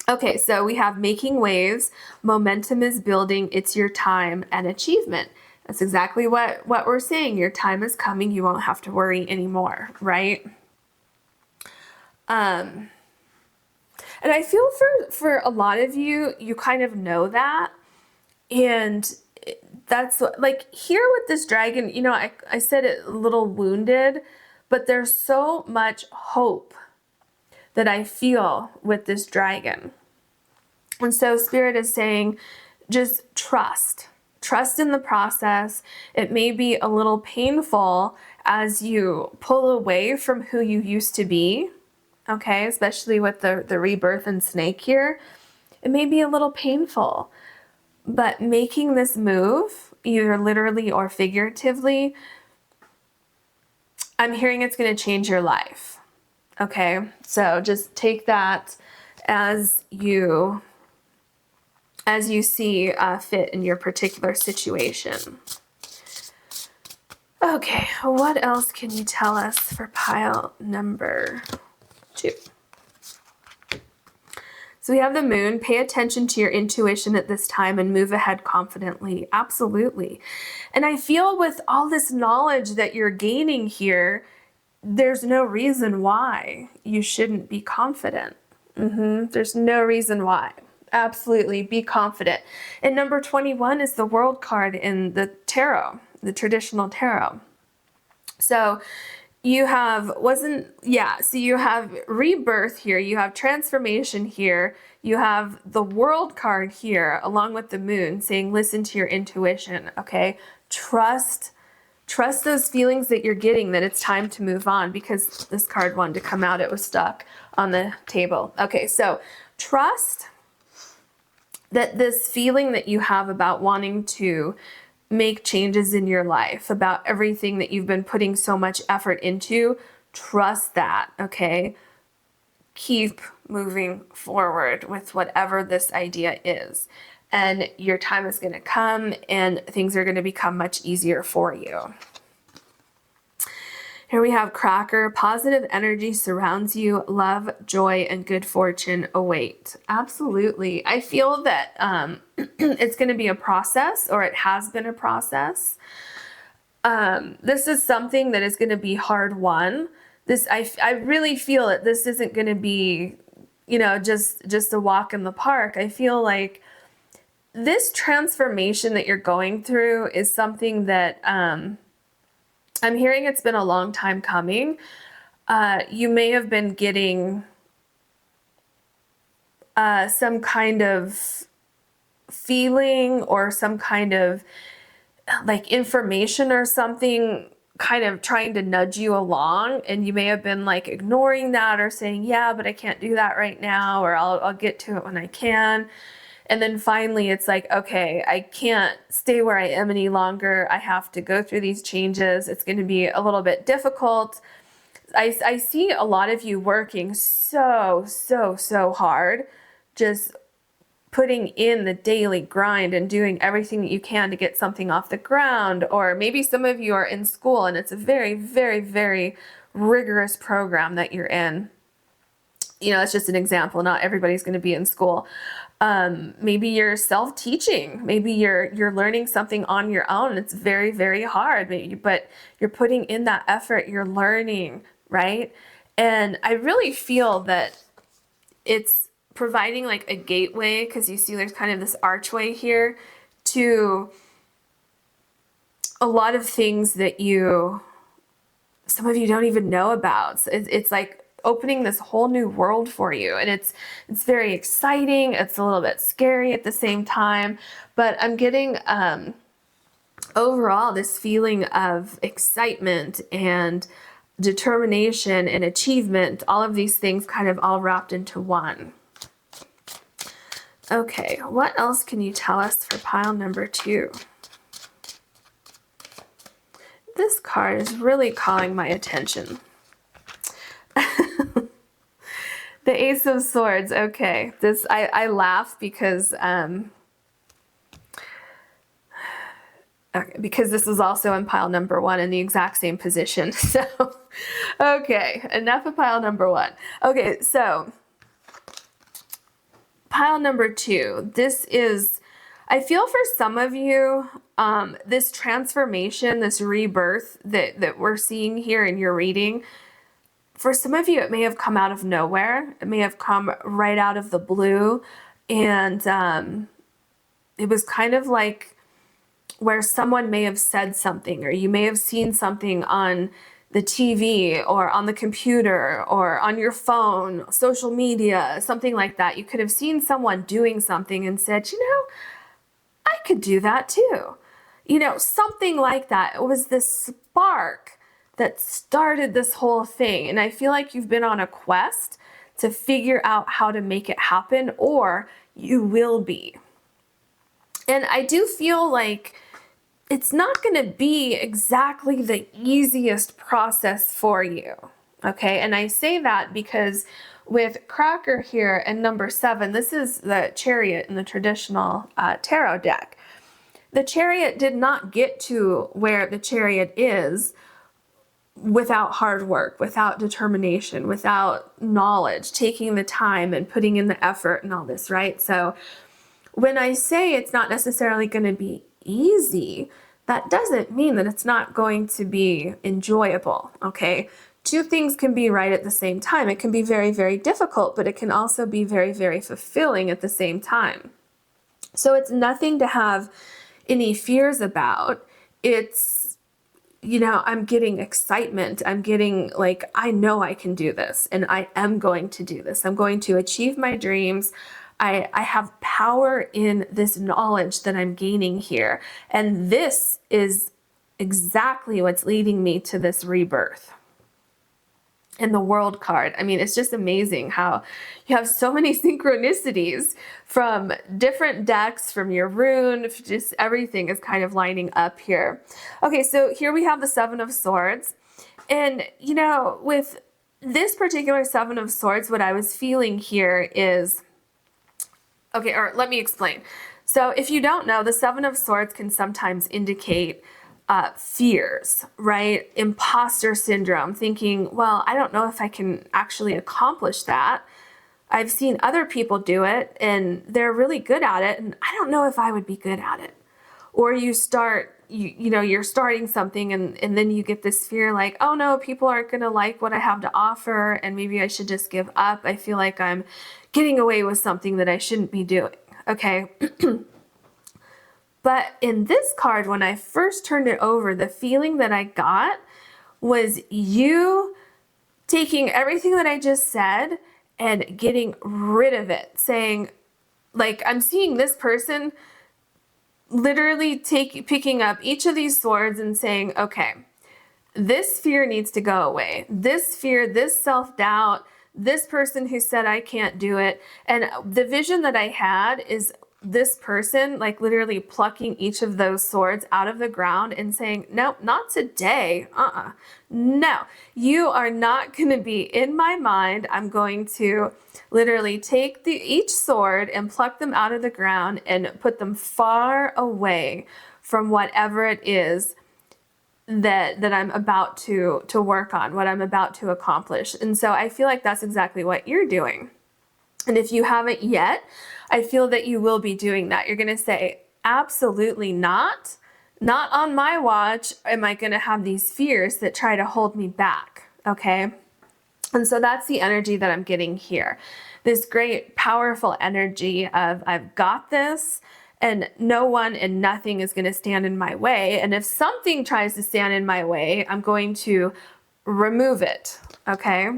Okay, so we have making waves, momentum is building, it's your time, and achievement. That's exactly what we're saying. Your time is coming. You won't have to worry anymore, right? And I feel for a lot of you, you kind of know that. And that's like here with this dragon, I said it a little wounded, but there's so much hope that I feel with this dragon. And so Spirit is saying, just trust in the process. It may be a little painful as you pull away from who you used to be. Okay, especially with the rebirth and snake here. It may be a little painful, but making this move, either literally or figuratively, I'm hearing it's going to change your life. Okay, so just take that as you see fit in your particular situation. Okay, what else can you tell us for pile number 2? So we have the moon. Pay attention to your intuition at this time and move ahead confidently. Absolutely. And I feel with all this knowledge that you're gaining here, there's no reason why you shouldn't be confident. There's no reason why. Absolutely, be confident. And number 21 is the World card in the tarot, the traditional tarot. So you have so you have rebirth here, you have transformation here, you have the World card here along with the moon saying listen to your intuition, okay? Trust those feelings that you're getting, that it's time to move on, because this card wanted to come out, it was stuck on the table. Okay, so trust that this feeling that you have about wanting to make changes in your life, about everything that you've been putting so much effort into, trust that, okay? Keep moving forward with whatever this idea is. And your time is going to come and things are going to become much easier for you. Here we have Cracker. Positive energy surrounds you. Love, joy, and good fortune await. Absolutely. I feel that it's going to be a process, or it has been a process. This is something that is going to be hard won. I really feel that this isn't going to be, just a walk in the park. I feel like this transformation that you're going through is something that I'm hearing it's been a long time coming. You may have been getting some kind of feeling or some kind of like information or something kind of trying to nudge you along, and you may have been like ignoring that or saying, yeah, but I can't do that right now, or I'll get to it when I can. And then finally it's like, okay, I can't stay where I am any longer. I have to go through these changes. It's going to be a little bit difficult. I see a lot of you working so hard, just putting in the daily grind and doing everything that you can to get something off the ground. Or maybe some of you are in school and it's a very rigorous program that you're in. You know, it's just an example. Not everybody's going to be in school. Maybe you're self-teaching. Maybe you're learning something on your own. It's very hard, but you're putting in that effort. You're learning, right? And I really feel that it's providing like a gateway, because you see there's kind of this archway here to a lot of things that some of you don't even know about. So it's like opening this whole new world for you, and it's very exciting. It's a little bit scary at the same time, but I'm getting overall this feeling of excitement and determination and achievement, all of these things kind of all wrapped into one. Okay, what else can you tell us for pile number 2? This card is really calling my attention. The Ace of Swords. Okay, this I laugh because because this is also in pile number 1 in the exact same position. So, okay, enough of pile number 1. Okay, so pile number 2. This is, I feel for some of you, this transformation, this rebirth that we're seeing here in your reading. For some of you, it may have come out of nowhere. It may have come right out of the blue. And it was kind of like where someone may have said something, or you may have seen something on the TV or on the computer or on your phone, social media, something like that. You could have seen someone doing something and said, you know, I could do that too. You know, something like that. It was this spark that started this whole thing. And I feel like you've been on a quest to figure out how to make it happen, or you will be. And I do feel like it's not going to be exactly the easiest process for you. Okay. And I say that because with Cracker here and number 7, this is the Chariot in the traditional tarot deck. The Chariot did not get to where the Chariot is without hard work, without determination, without knowledge, taking the time and putting in the effort and all this, right? So when I say it's not necessarily going to be easy, that doesn't mean that it's not going to be enjoyable, okay? Two things can be right at the same time. It can be very difficult, but it can also be very fulfilling at the same time. So it's nothing to have any fears about. It's, you know, I'm getting excitement. I'm getting like, I know I can do this, and I am going to do this. I'm going to achieve my dreams. I have power in this knowledge that I'm gaining here. And this is exactly what's leading me to this rebirth. And the World card. I mean, it's just amazing how you have so many synchronicities from different decks, from your rune, just everything is kind of lining up here. Okay, so here we have the 7 of Swords. And, you know, with this particular 7 of Swords, what I was feeling here is, okay, or let me explain. So if you don't know, the 7 of Swords can sometimes indicate fears, right? Imposter syndrome, thinking, well, I don't know if I can actually accomplish that. I've seen other people do it and they're really good at it, and I don't know if I would be good at it. Or you start, you know, you're starting something and then you get this fear like, oh no, people aren't going to like what I have to offer, and maybe I should just give up. I feel like I'm getting away with something that I shouldn't be doing. Okay. But in this card, when I first turned it over, the feeling that I got was you taking everything that I just said and getting rid of it. Saying, like, I'm seeing this person literally picking up each of these swords and saying, okay, this fear needs to go away. This fear, this self-doubt, this person who said I can't do it. And the vision that I had is this person, like literally plucking each of those swords out of the ground and saying, no, not today. No, you are not going to be in my mind. I'm going to literally take each sword and pluck them out of the ground and put them far away from whatever it is that I'm about to work on, what I'm about to accomplish. And so I feel like that's exactly what you're doing. And if you haven't yet, I feel that you will be doing that. You're going to say, absolutely not. Not on my watch am I going to have these fears that try to hold me back. Okay. And so that's the energy that I'm getting here. This great, powerful energy of I've got this, and no one and nothing is going to stand in my way. And if something tries to stand in my way, I'm going to remove it. Okay.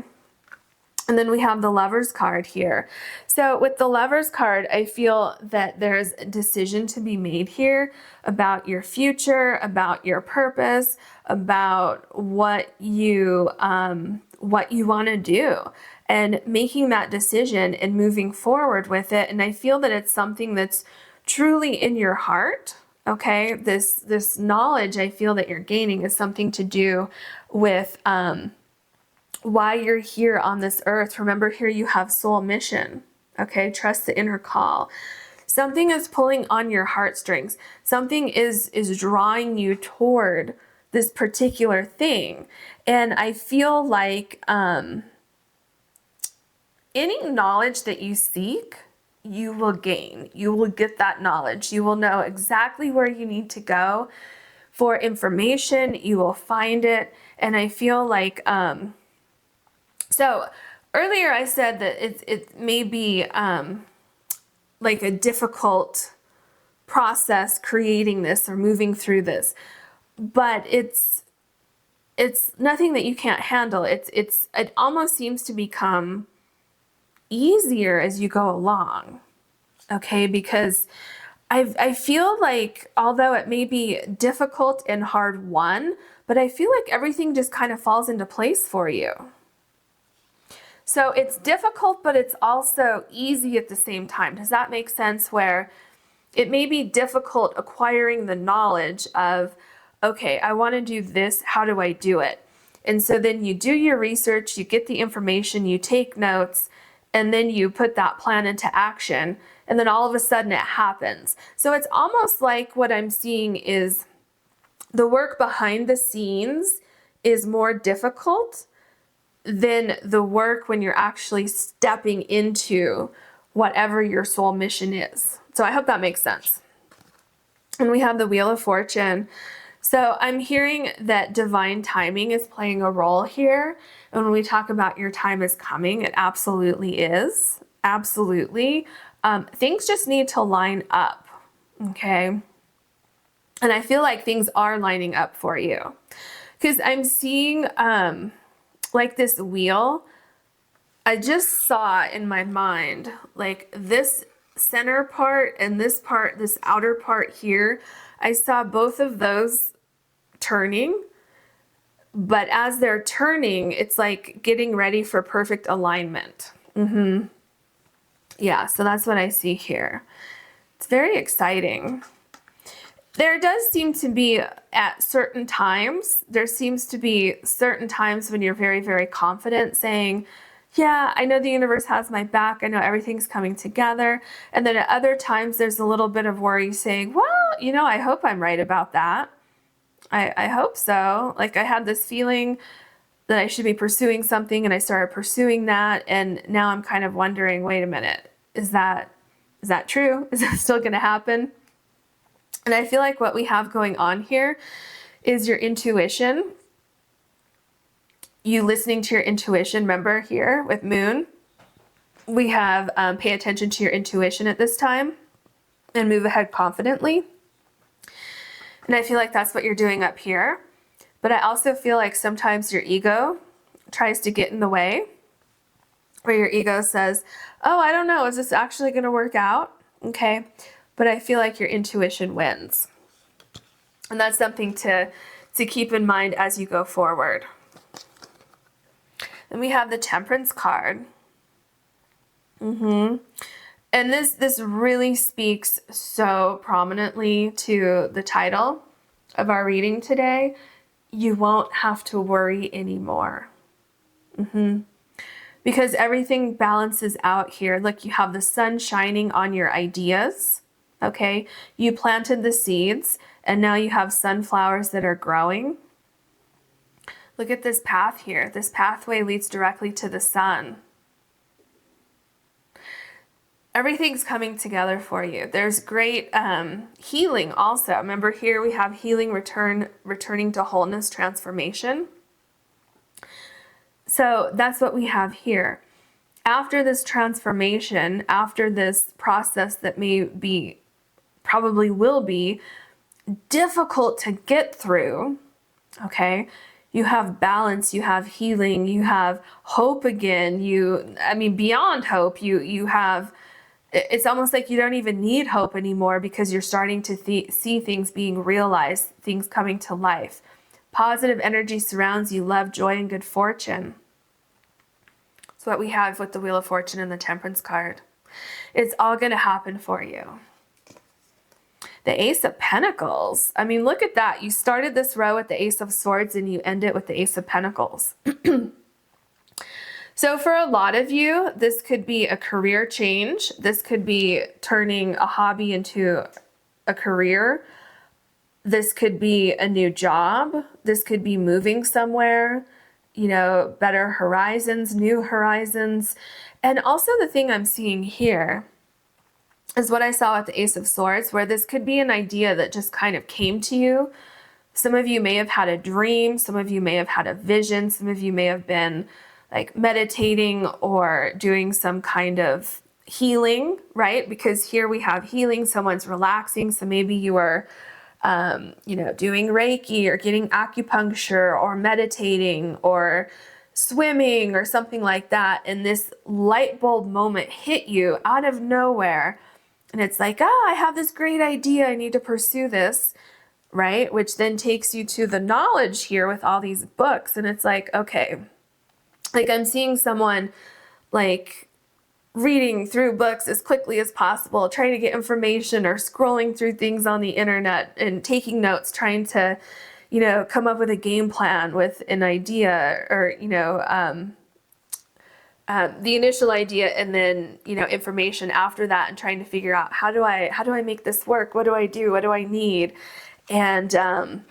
And then we have the Lover's card here. So with the Lover's card, I feel that there's a decision to be made here about your future, about your purpose, about what you want to do, and making that decision and moving forward with it. And I feel that it's something that's truly in your heart. Okay, this knowledge I feel that you're gaining is something to do with why you're here on this earth. Remember, here you have soul mission. Okay, trust the inner call. Something is pulling on your heartstrings. Something is drawing you toward this particular thing. And I feel like any knowledge that you seek, you will gain. You will get that knowledge. You will know exactly where you need to go for information. You will find it. And I feel like so earlier I said that it may be like a difficult process creating this or moving through this, but it's nothing that you can't handle. It almost seems to become easier as you go along. Okay, because I feel like although it may be difficult and hard won, but I feel like everything just kind of falls into place for you. So it's difficult, but it's also easy at the same time. Does that make sense? Where it may be difficult acquiring the knowledge of, okay, I want to do this. How do I do it? And so then you do your research, you get the information, you take notes, and then you put that plan into action. And then all of a sudden it happens. So it's almost like what I'm seeing is the work behind the scenes is more difficult than the work when you're actually stepping into whatever your soul mission is. So I hope that makes sense. And we have the Wheel of Fortune. So I'm hearing that divine timing is playing a role here. And when we talk about your time is coming, it absolutely is. Absolutely. Things just need to line up. Okay. And I feel like things are lining up for you. Because I'm seeing like this wheel. I just saw in my mind, like this center part and this part, this outer part here, I saw both of those turning, but as they're turning, it's like getting ready for perfect alignment. Yeah, so that's what I see here. It's very exciting. There does seem to be at certain times, there seems to be certain times when you're very, very confident saying, yeah, I know the universe has my back. I know everything's coming together. And then at other times, there's a little bit of worry saying, well, you know, I hope I'm right about that. I hope so. Like I had this feeling that I should be pursuing something and I started pursuing that. And now I'm kind of wondering, wait a minute, is that true? Is that still going to happen? And I feel like what we have going on here is your intuition. You listening to your intuition. Remember here with Moon, we have pay attention to your intuition at this time and move ahead confidently. And I feel like that's what you're doing up here. But I also feel like sometimes your ego tries to get in the way, where your ego says, oh, I don't know, is this actually going to work out? Okay. But I feel like your intuition wins. And that's something to keep in mind as you go forward. Then we have the Temperance card. And this really speaks so prominently to the title of our reading today. You won't have to worry anymore. Because everything balances out here. Look, you have the sun shining on your ideas, okay? You planted the seeds, and now you have sunflowers that are growing. Look at this path here. This pathway leads directly to the sun. Everything's coming together for you. There's great healing also. Remember here we have healing, returning to wholeness, transformation. So that's what we have here. After this transformation, after this process that probably will be difficult to get through, okay, you have balance, you have healing, you have hope again. Beyond hope, you have, it's almost like you don't even need hope anymore because you're starting to see things being realized, things coming to life. Positive energy surrounds you, love, joy, and good fortune. That's what we have with the Wheel of Fortune and the Temperance card. It's all going to happen for you. The Ace of Pentacles. I mean, look at that. You started this row with the Ace of Swords and you end it with the Ace of Pentacles. So for a lot of you, this could be a career change. This could be turning a hobby into a career. This could be a new job. This could be moving somewhere, better horizons, new horizons. And also the thing I'm seeing here is what I saw with the Ace of Swords, where this could be an idea that just kind of came to you. Some of you may have had a dream. Some of you may have had a vision. Some of you may have been like meditating or doing some kind of healing, right? Because here we have healing, someone's relaxing. So maybe you are, doing Reiki or getting acupuncture or meditating or swimming or something like that. And this light bulb moment hit you out of nowhere. And it's like, I have this great idea. I need to pursue this, right? Which then takes you to the knowledge here with all these books. And it's like, okay, like I'm seeing someone like reading through books as quickly as possible, trying to get information or scrolling through things on the internet and taking notes, trying to, come up with a game plan with an idea or, the initial idea and then, information after that and trying to figure out how do I make this work? What do I do? What do I need? And,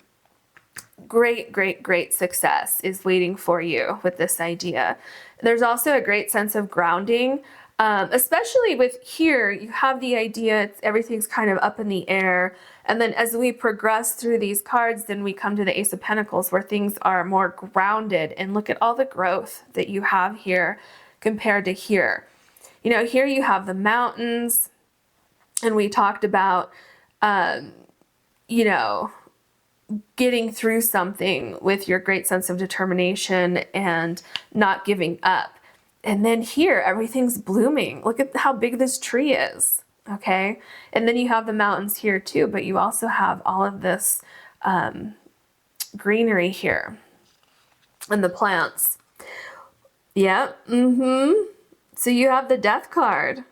great success is waiting for you with this idea. There's also a great sense of grounding, especially with here, you have the idea, everything's kind of up in the air. And then as we progress through these cards, then we come to the Ace of Pentacles where things are more grounded, and look at all the growth that you have here compared to here. Here you have the mountains, and we talked about, getting through something with your great sense of determination and not giving up. And then here, everything's blooming. Look at how big this tree is, okay? And then you have the mountains here too, but you also have all of this greenery here and the plants. Yeah, So you have the Death card,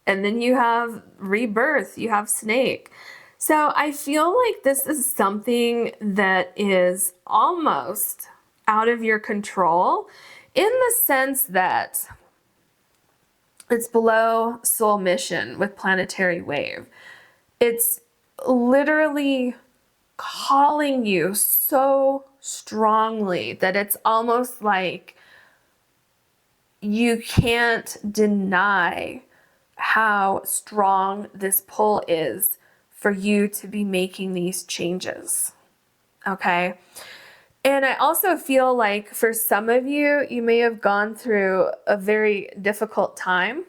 and then you have Rebirth, you have Snake. So I feel like this is something that is almost out of your control in the sense that it's below soul mission with planetary wave. It's literally calling you so strongly that it's almost like you can't deny how strong this pull is for you to be making these changes, okay? And I also feel like for some of you, you may have gone through a very difficult time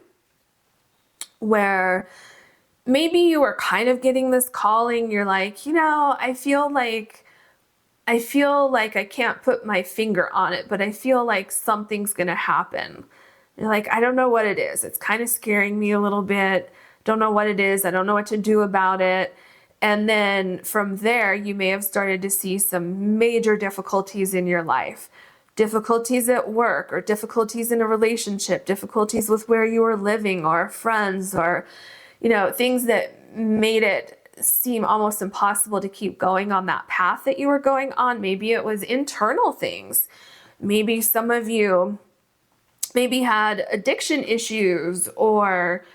where maybe you were kind of getting this calling. You're like, I feel like I can't put my finger on it, but I feel like something's gonna happen. You're like, I don't know what it is. It's kind of scaring me a little bit. Don't know what it is. I don't know what to do about it. And then from there, you may have started to see some major difficulties in your life. difficulties at work or difficulties in a relationship, difficulties with where you were living or friends, or, you know, things that made it seem almost impossible to keep going on that path that you were going on. Maybe it was internal things. Maybe some of you maybe had addiction issues, or,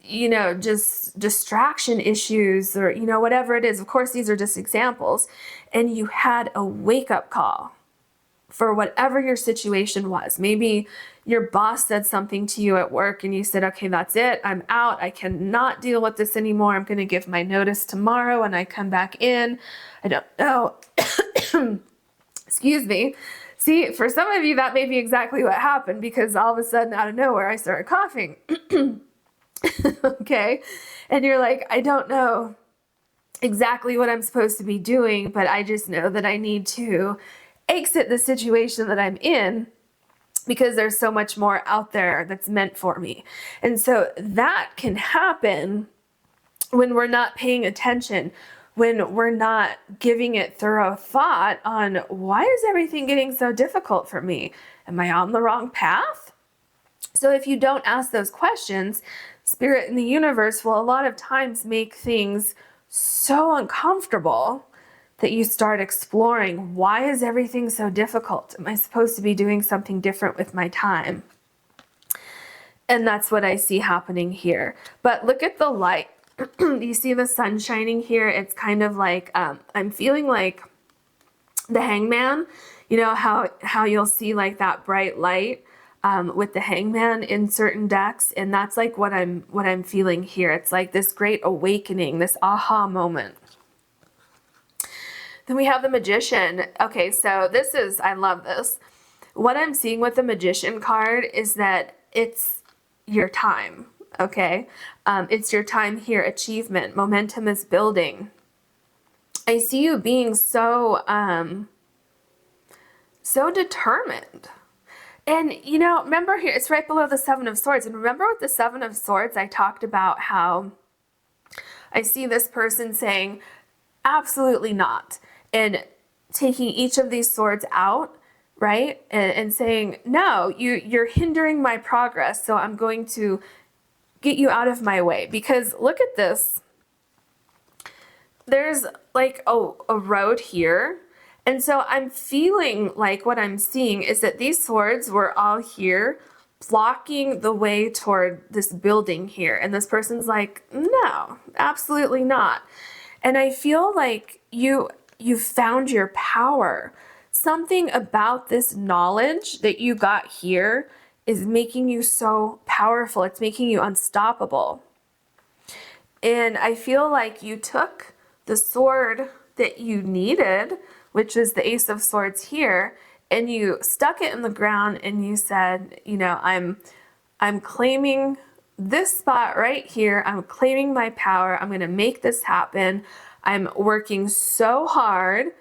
you know, just distraction issues, or, you know, whatever it is. Of course, these are just examples. And you had a wake-up call for whatever your situation was. Maybe your boss said something to you at work and you said, okay, that's it. I'm out. I cannot deal with this anymore. I'm going to give my notice tomorrow and I come back in. I don't know. Excuse me. See, for some of you, that may be exactly what happened, because all of a sudden, out of nowhere, I started coughing. Okay? And you're like, I don't know exactly what I'm supposed to be doing, but I just know that I need to exit the situation that I'm in, because there's so much more out there that's meant for me. And so that can happen when we're not paying attention, when we're not giving it thorough thought on, why is everything getting so difficult for me? Am I on the wrong path? So if you don't ask those questions, Spirit and the universe will a lot of times make things so uncomfortable that you start exploring, why is everything so difficult? Am I supposed to be doing something different with my time? And that's what I see happening here. But look at the light. You see the sun shining here? It's kind of like, I'm feeling like the hangman. You know how you'll see like that bright light with the hangman in certain decks, and that's like what I'm feeling here. It's like this great awakening, this aha moment. Then we have the Magician. Okay, so this is, I love this. What I'm seeing with the Magician card is that it's your time, okay? It's your time here, achievement, momentum is building. I see you being so determined. And, you know, remember here, it's right below the Seven of Swords. And remember with the Seven of Swords, I talked about how I see this person saying, absolutely not. And taking each of these swords out, right? And saying, no, you're hindering my progress. So I'm going to get you out of my way. Because look at this. There's like a road here. And so I'm feeling like what I'm seeing is that these swords were all here blocking the way toward this building here. And this person's like, no, absolutely not. And I feel like you found your power. Something about this knowledge that you got here is making you so powerful. It's making you unstoppable. And I feel like you took the sword that you needed, which is the Ace of Swords here, and you stuck it in the ground and you said, you know, I'm claiming this spot right here. I'm claiming my power. I'm going to make this happen. I'm working so hard.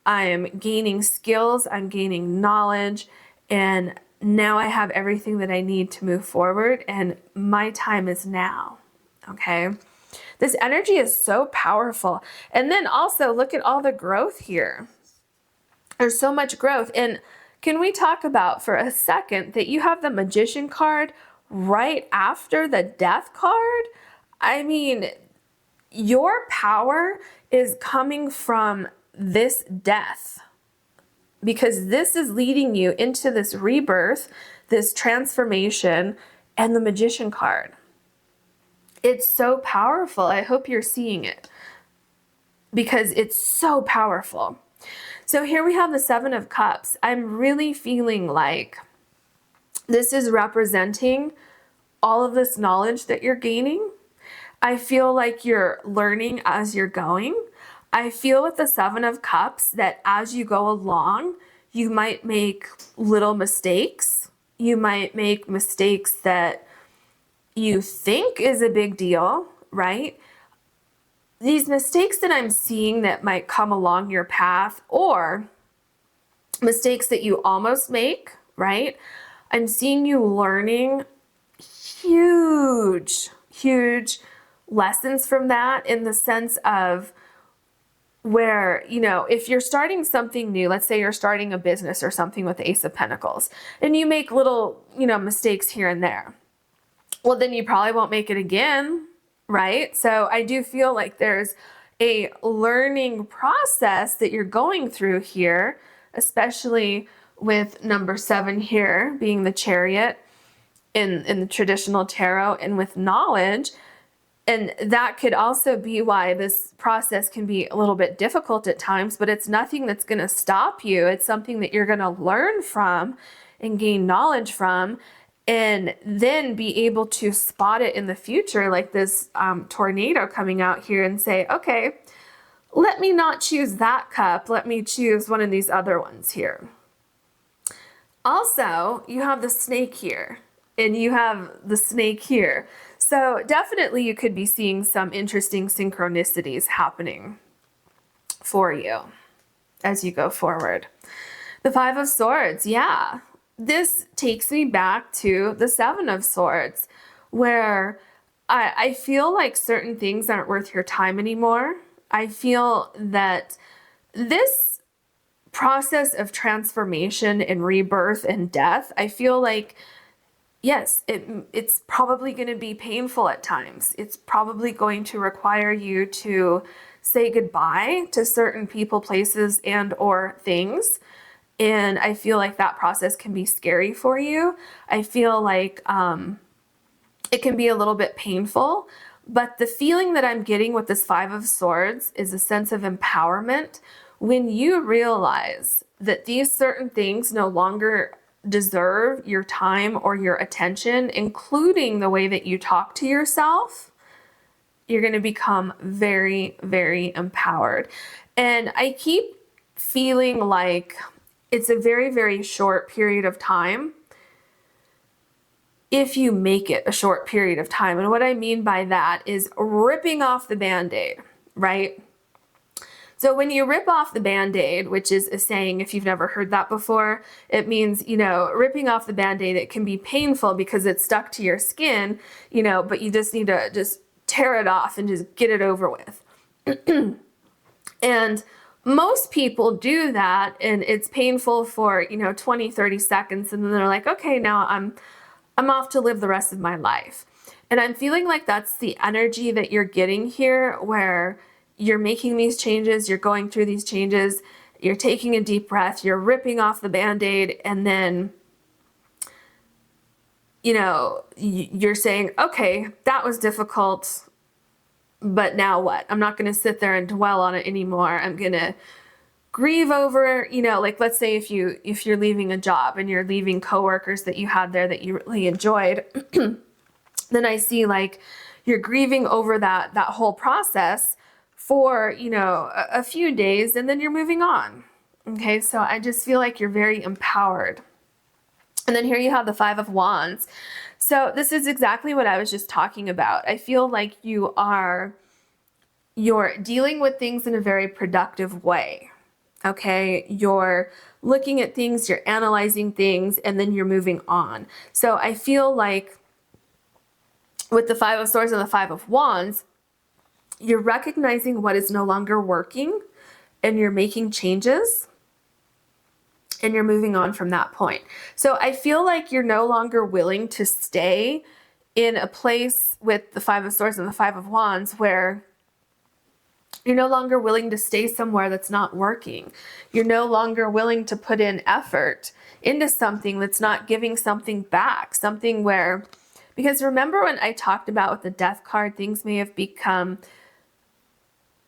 I'm gaining skills. I'm gaining knowledge. And now I have everything that I need to move forward. And my time is now. Okay. This energy is so powerful. And then also look at all the growth here. There's so much growth. And can we talk about for a second that you have the Magician card right after the Death card? I mean, your power is coming from this death, because this is leading you into this rebirth, this transformation, and the Magician card. It's so powerful. I hope you're seeing it, because it's so powerful. So here we have the Seven of Cups. I'm really feeling like this is representing all of this knowledge that you're gaining. I feel like you're learning as you're going. I feel with the Seven of Cups that as you go along, you might make little mistakes. You might make mistakes that you think is a big deal, right? These mistakes that I'm seeing that might come along your path, or mistakes that you almost make, right? I'm seeing you learning huge lessons from that, in the sense of where, you know, if you're starting something new, let's say you're starting a business or something with the Ace of Pentacles, and you make little, you know, mistakes here and there, well, then you probably won't make it again, right? So I do feel like there's a learning process that you're going through here, especially with number 7 here being the Chariot in the traditional tarot, and with knowledge. And that could also be why this process can be a little bit difficult at times, but it's nothing that's going to stop you. It's something that you're going to learn from and gain knowledge from, and then be able to spot it in the future, like this tornado coming out here, and say, okay, let me not choose that cup. Let me choose one of these other ones here. Also, you have the snake here, and you have the snake here. So definitely you could be seeing some interesting synchronicities happening for you as you go forward. The 5 of Swords, yeah. This takes me back to the 7 of Swords, where I feel like certain things aren't worth your time anymore. I feel that this process of transformation and rebirth and death, I feel like, yes, it's probably going to be painful at times. It's probably going to require you to say goodbye to certain people, places, and or things. And I feel like that process can be scary for you. I feel like it can be a little bit painful. But the feeling that I'm getting with this 5 of Swords is a sense of empowerment when you realize that these certain things no longer deserve your time or your attention, including the way that you talk to yourself. You're going to become very, very empowered. And I keep feeling like it's a very, very short period of time if you make it a short period of time. And what I mean by that is ripping off the Band-Aid, right? So when you rip off the Band-Aid, which is a saying, if you've never heard that before, it means, you know, ripping off the Band-Aid, it can be painful because it's stuck to your skin, you know, but you just need to just tear it off and just get it over with. And most people do that, and it's painful for, you know, 20, 30 seconds, and then they're like, okay, now I'm off to live the rest of my life. And I'm feeling like that's the energy that you're getting here, where you're making these changes, you're going through these changes, you're taking a deep breath, you're ripping off the Band-Aid, and then, you know, you're saying, okay, that was difficult, but now what? I'm not going to sit there and dwell on it anymore. I'm going to grieve over, you know, like let's say if you're leaving a job and you're leaving coworkers that you had there that you really enjoyed, then I see like you're grieving over that whole process for, you know, a few days, and then you're moving on. Okay, so I just feel like you're very empowered. And then here you have the 5 of Wands. So this is exactly what I was just talking about. I feel like you're dealing with things in a very productive way. Okay, you're looking at things, you're analyzing things, and then you're moving on. So I feel like with the 5 of Swords and the 5 of Wands, you're recognizing what is no longer working, and you're making changes, and you're moving on from that point. So I feel like you're no longer willing to stay in a place with the 5 of Swords and the 5 of Wands where you're no longer willing to stay somewhere that's not working. You're no longer willing to put in effort into something that's not giving something back, something where, because remember when I talked about with the Death card, things may have become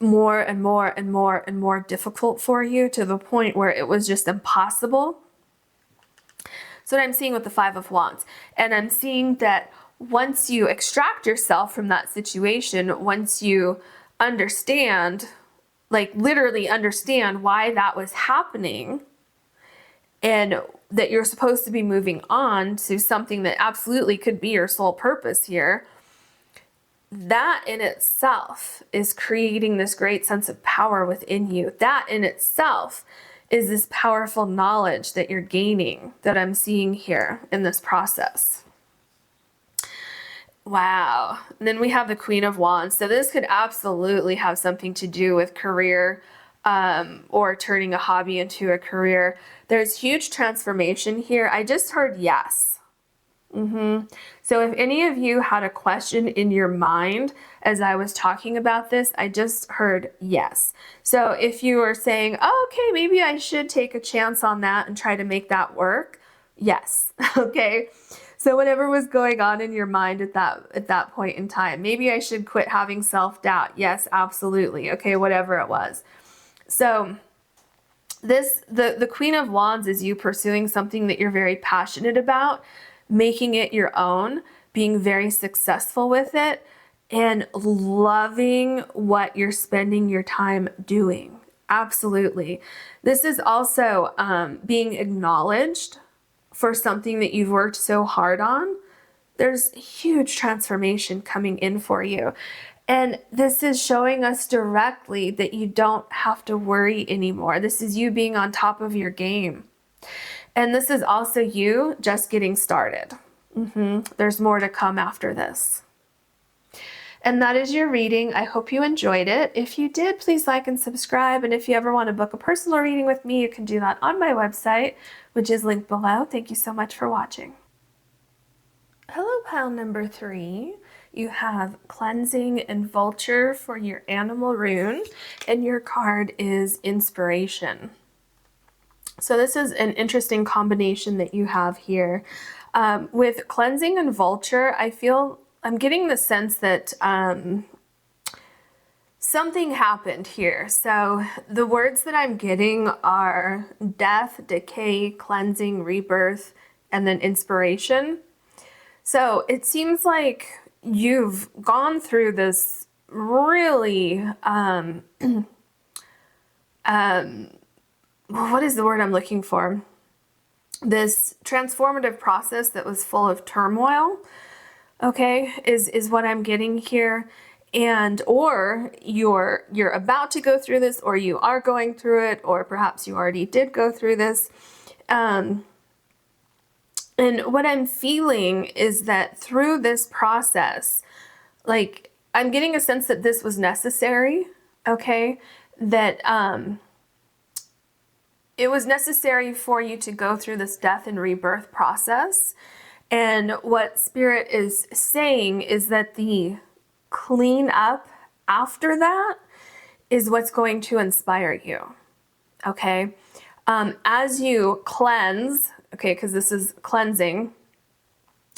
more and more and more and more difficult for you to the point where it was just impossible. So what I'm seeing with the 5 of Wands, and I'm seeing that once you extract yourself from that situation, once you understand, like literally understand why that was happening, and that you're supposed to be moving on to something that absolutely could be your sole purpose here, that in itself is creating this great sense of power within you. That in itself is this powerful knowledge that you're gaining that I'm seeing here in this process. Wow. And then we have the Queen of Wands. So this could absolutely have something to do with career, or turning a hobby into a career. There's huge transformation here. I just heard yes. So if any of you had a question in your mind as I was talking about this, I just heard yes. So if you were saying, oh, okay, maybe I should take a chance on that and try to make that work, yes. Okay. So whatever was going on in your mind at that point in time, maybe I should quit having self-doubt. Yes, absolutely. Okay, whatever it was. So the Queen of Wands is you pursuing something that you're very passionate about, making it your own, being very successful with it, and loving what you're spending your time doing. Absolutely. This is also being acknowledged for something that you've worked so hard on. There's huge transformation coming in for you. And this is showing us directly that you don't have to worry anymore. This is you being on top of your game. And this is also you just getting started. There's more to come after this. And that is your reading. I hope you enjoyed it. If you did, please like and subscribe. And if you ever want to book a personal reading with me, you can do that on my website, which is linked below. Thank you so much for watching. Hello, pile number 3. You have Cleansing and Vulture for your animal rune, and your card is Inspiration. So this is an interesting combination that you have here. With Cleansing and Vulture, I'm getting the sense that something happened here. So the words that I'm getting are death, decay, cleansing, rebirth, and then inspiration. So it seems like you've gone through this really, what is the word I'm looking for? This transformative process that was full of turmoil, okay, is what I'm getting here. And or you're about to go through this, or you are going through it, or perhaps you already did go through this. And what I'm feeling is that through this process, like, I'm getting a sense that this was necessary, okay? That it was necessary for you to go through this death and rebirth process. And what Spirit is saying is that the clean up after that is what's going to inspire you, okay? As you cleanse, okay, because this is cleansing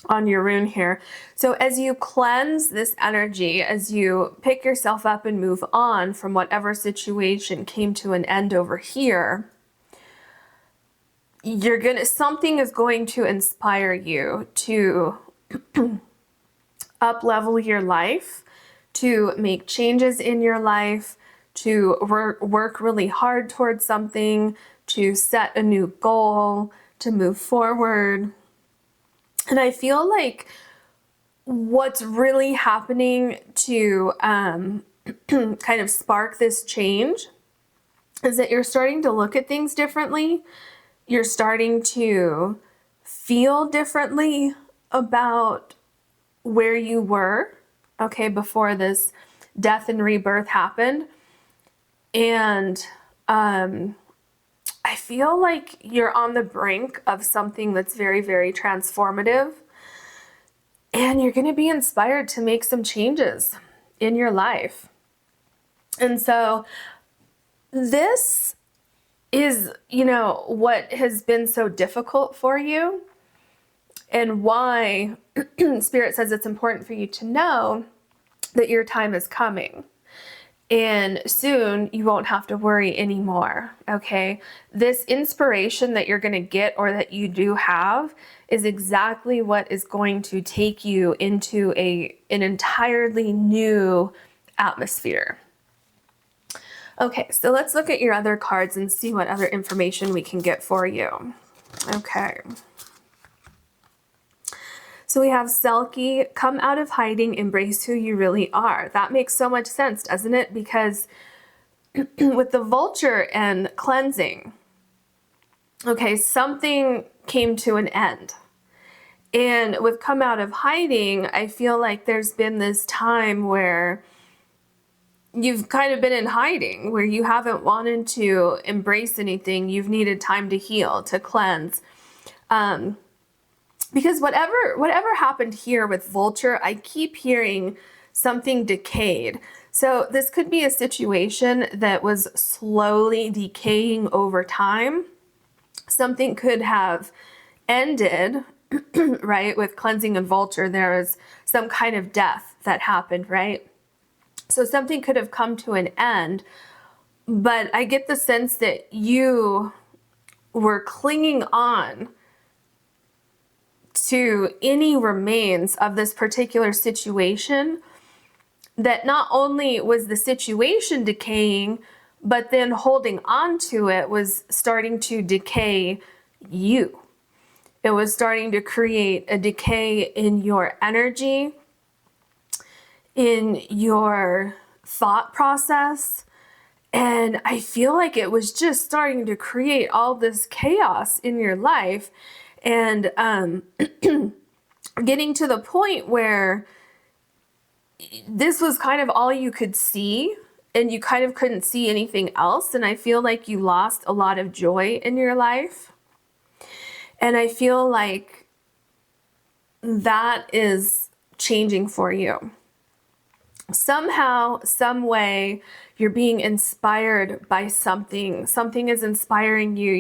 on your rune here. So as you cleanse this energy, as you pick yourself up and move on from whatever situation came to an end over here, something is going to inspire you to up level your life, to make changes in your life, to work really hard towards something, to set a new goal, to move forward. And I feel like what's really happening to kind of spark this change is that you're starting to look at things differently. You're starting to feel differently about where you were, okay, before this death and rebirth happened. And I feel like you're on the brink of something that's very, very transformative. And you're going to be inspired to make some changes in your life. And so this is, what has been so difficult for you, and why Spirit says it's important for you to know that your time is coming. And soon you won't have to worry anymore, okay? This inspiration that you're going to get, or that you do have, is exactly what is going to take you into an entirely new atmosphere. Okay, so let's look at your other cards and see what other information we can get for you. Okay. So we have Selkie, come out of hiding, embrace who you really are. That makes so much sense, doesn't it? Because with the Vulture and cleansing, okay, something came to an end. And with come out of hiding, I feel like there's been this time where you've kind of been in hiding where you haven't wanted to embrace anything. You've needed time to heal, to cleanse. Because whatever happened here with Vulture, I keep hearing something decayed. So this could be a situation that was slowly decaying over time. Something could have ended, right? With cleansing and Vulture, there is some kind of death that happened, right? So something could have come to an end, but I get the sense that you were clinging on to any remains of this particular situation, that not only was the situation decaying, but then holding on to it was starting to decay you. It was starting to create a decay in your energy, in your thought process. And I feel like it was just starting to create all this chaos in your life. And getting to the point where this was kind of all you could see, and you kind of couldn't see anything else. And I feel like you lost a lot of joy in your life. And I feel like that is changing for you. Somehow, some way, you're being inspired by something. Something is inspiring you.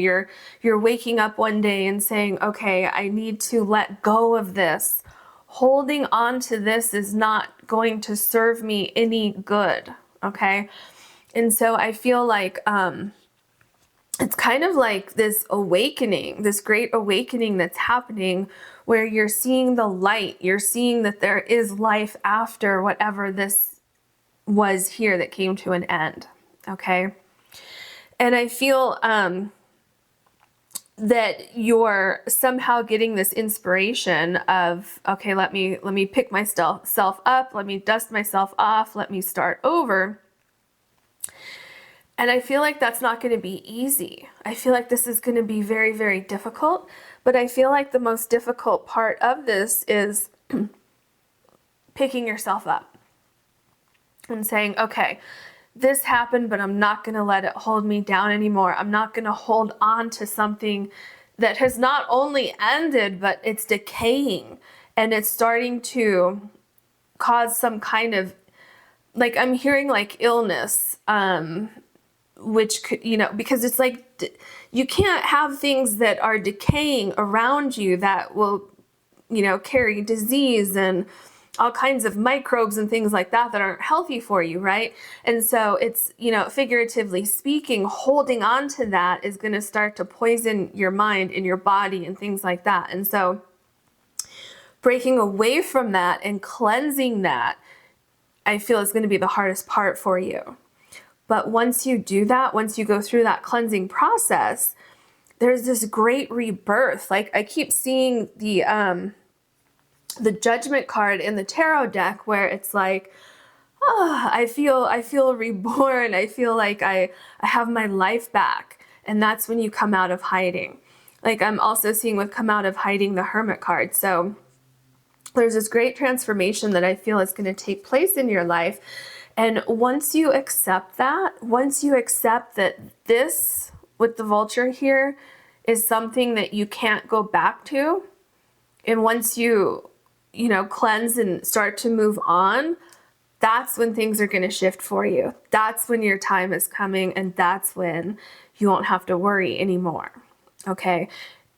You're waking up one day and saying, okay, I need to let go of this. Holding on to this is not going to serve me any good, okay? And so I feel like it's kind of like this awakening, this great awakening that's happening, where you're seeing the light. You're seeing that there is life after whatever this was here that came to an end, okay? And I feel that you're somehow getting this inspiration of, okay, let me pick myself up, let me dust myself off, let me start over. And I feel like that's not going to be easy. I feel like this is going to be very, very difficult. But I feel like the most difficult part of this is picking yourself up and saying, okay, this happened, but I'm not going to let it hold me down anymore. I'm not going to hold on to something that has not only ended, but it's decaying, and it's starting to cause some kind of, like, I'm hearing like illness, which could, because it's like, you can't have things that are decaying around you that will, carry disease and all kinds of microbes and things like that aren't healthy for you, right? And so it's, figuratively speaking, holding on to that is going to start to poison your mind and your body and things like that. And so breaking away from that and cleansing that, I feel is going to be the hardest part for you. But once you do that, once you go through that cleansing process, there's this great rebirth. Like, I keep seeing the Judgment card in the tarot deck, where it's like, I feel reborn. I feel like I have my life back. And that's when you come out of hiding. Like, I'm also seeing with come out of hiding the Hermit card. So there's this great transformation that I feel is going to take place in your life. And once you accept that this, with the Vulture here, is something that you can't go back to, and once you, cleanse and start to move on, that's when things are going to shift for you. That's when your time is coming, and that's when you won't have to worry anymore, okay?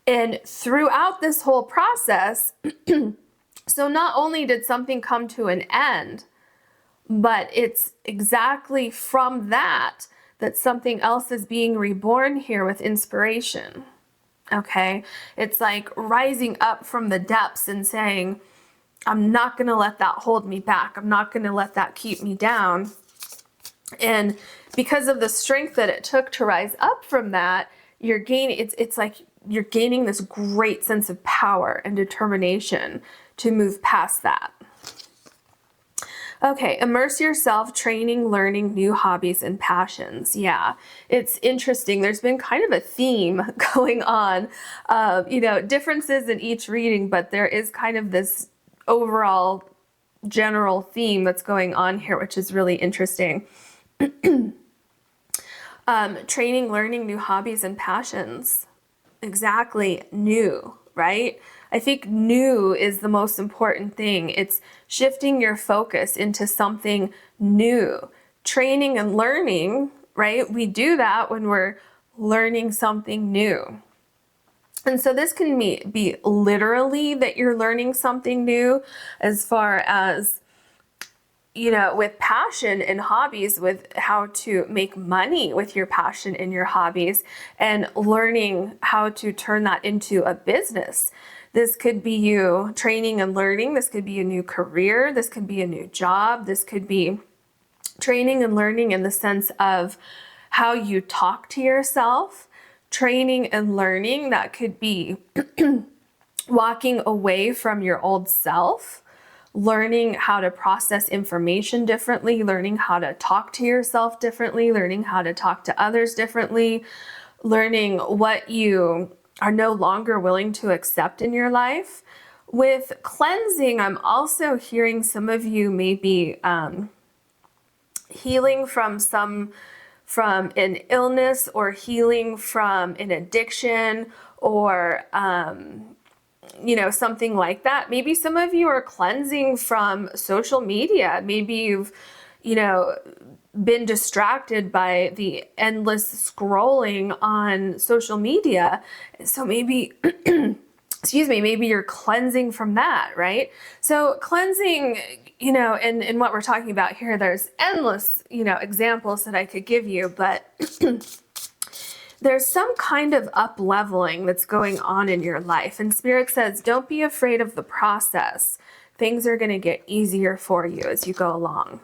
And throughout this whole process, so not only did something come to an end, but it's exactly from that something else is being reborn here with inspiration, okay? It's like rising up from the depths and saying, I'm not going to let that hold me back. I'm not going to let that keep me down. And because of the strength that it took to rise up from that, you're gaining, it's like you're gaining this great sense of power and determination to move past that. Okay, immerse yourself, training, learning new hobbies and passions. Yeah, it's interesting. There's been kind of a theme going on, differences in each reading, but there is kind of this overall general theme that's going on here, which is really interesting. Training, learning new hobbies and passions. Exactly, new, right? I think new is the most important thing. It's shifting your focus into something new. Training and learning, right? We do that when we're learning something new. And so this can be literally that you're learning something new, as far as, you know, with passion and hobbies, with how to make money with your passion and your hobbies, and learning how to turn that into a business. This could be you training and learning. This could be a new career. This could be a new job. This could be training and learning in the sense of how you talk to yourself. Training and learning, that could be walking away from your old self, learning how to process information differently, learning how to talk to yourself differently, learning how to talk to others differently, learning what you are no longer willing to accept in your life. With cleansing, I'm also hearing some of you maybe healing from an illness, or healing from an addiction, or you know, something like that. Maybe some of you are cleansing from social media. Maybe you've, you know, been distracted by the endless scrolling on social media. So maybe excuse me, maybe you're cleansing from that, right? So cleansing, you know, and what we're talking about here, there's endless, you know, examples that I could give you, but there's some kind of up-leveling that's going on in your life. And Spirit says, don't be afraid of the process. Things are going to get easier for you as you go along.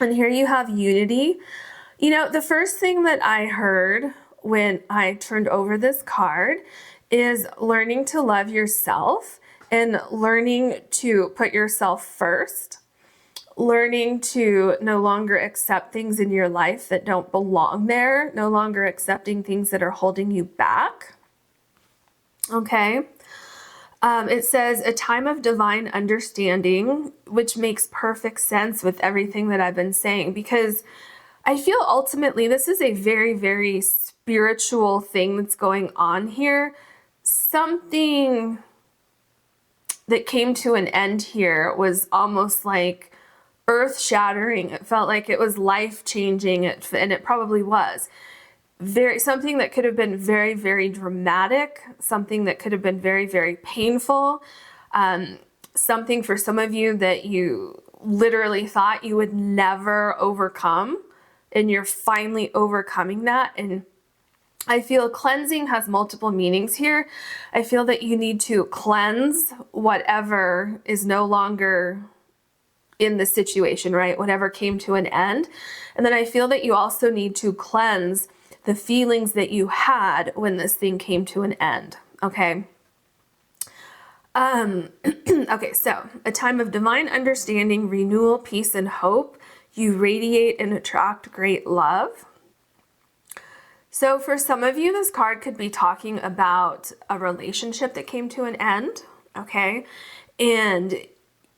And here you have unity. You know, the first thing that I heard when I turned over this card is learning to love yourself and learning to put yourself first, learning to no longer accept things in your life that don't belong there, no longer accepting things that are holding you back. Okay. It says a time of divine understanding, which makes perfect sense with everything that I've been saying, because I feel ultimately this is a very, very spiritual thing that's going on here. Something that came to an end here was almost like earth-shattering. It felt like it was life-changing, and it probably was. Something that could have been very, very dramatic, something that could have been very, very painful, something for some of you that you literally thought you would never overcome, and you're finally overcoming that. And I feel cleansing has multiple meanings here. I feel that you need to cleanse whatever is no longer in the situation, right? Whatever came to an end. And then I feel that you also need to cleanse the feelings that you had when this thing came to an end. Okay. Okay, so a time of divine understanding, renewal, peace, and hope. You radiate and attract great love. So for some of you, this card could be talking about a relationship that came to an end, okay? And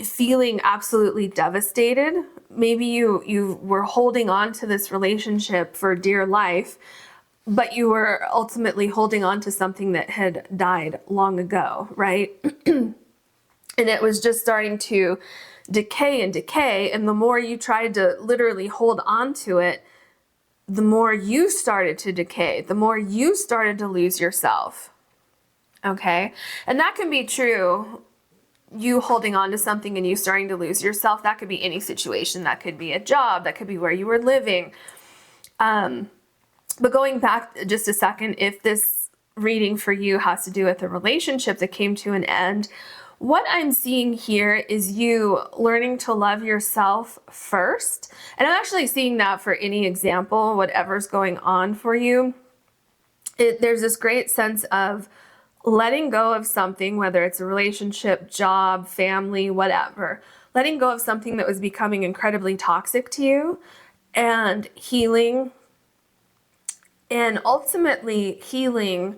feeling absolutely devastated. Maybe you were holding on to this relationship for dear life, but you were ultimately holding on to something that had died long ago, right? And it was just starting to decay and decay. And the more you tried to literally hold on to it, the more you started to decay, the more you started to lose yourself. Okay? And that can be true. You holding on to something and you starting to lose yourself, that could be any situation. That could be a job, that could be where you were living. But going back just a second, if this reading for you has to do with a relationship that came to an end, what I'm seeing here is you learning to love yourself first. And I'm actually seeing that for any example, whatever's going on for you. There's this great sense of letting go of something, whether it's a relationship, job, family, whatever, letting go of something that was becoming incredibly toxic to you, and healing, and ultimately healing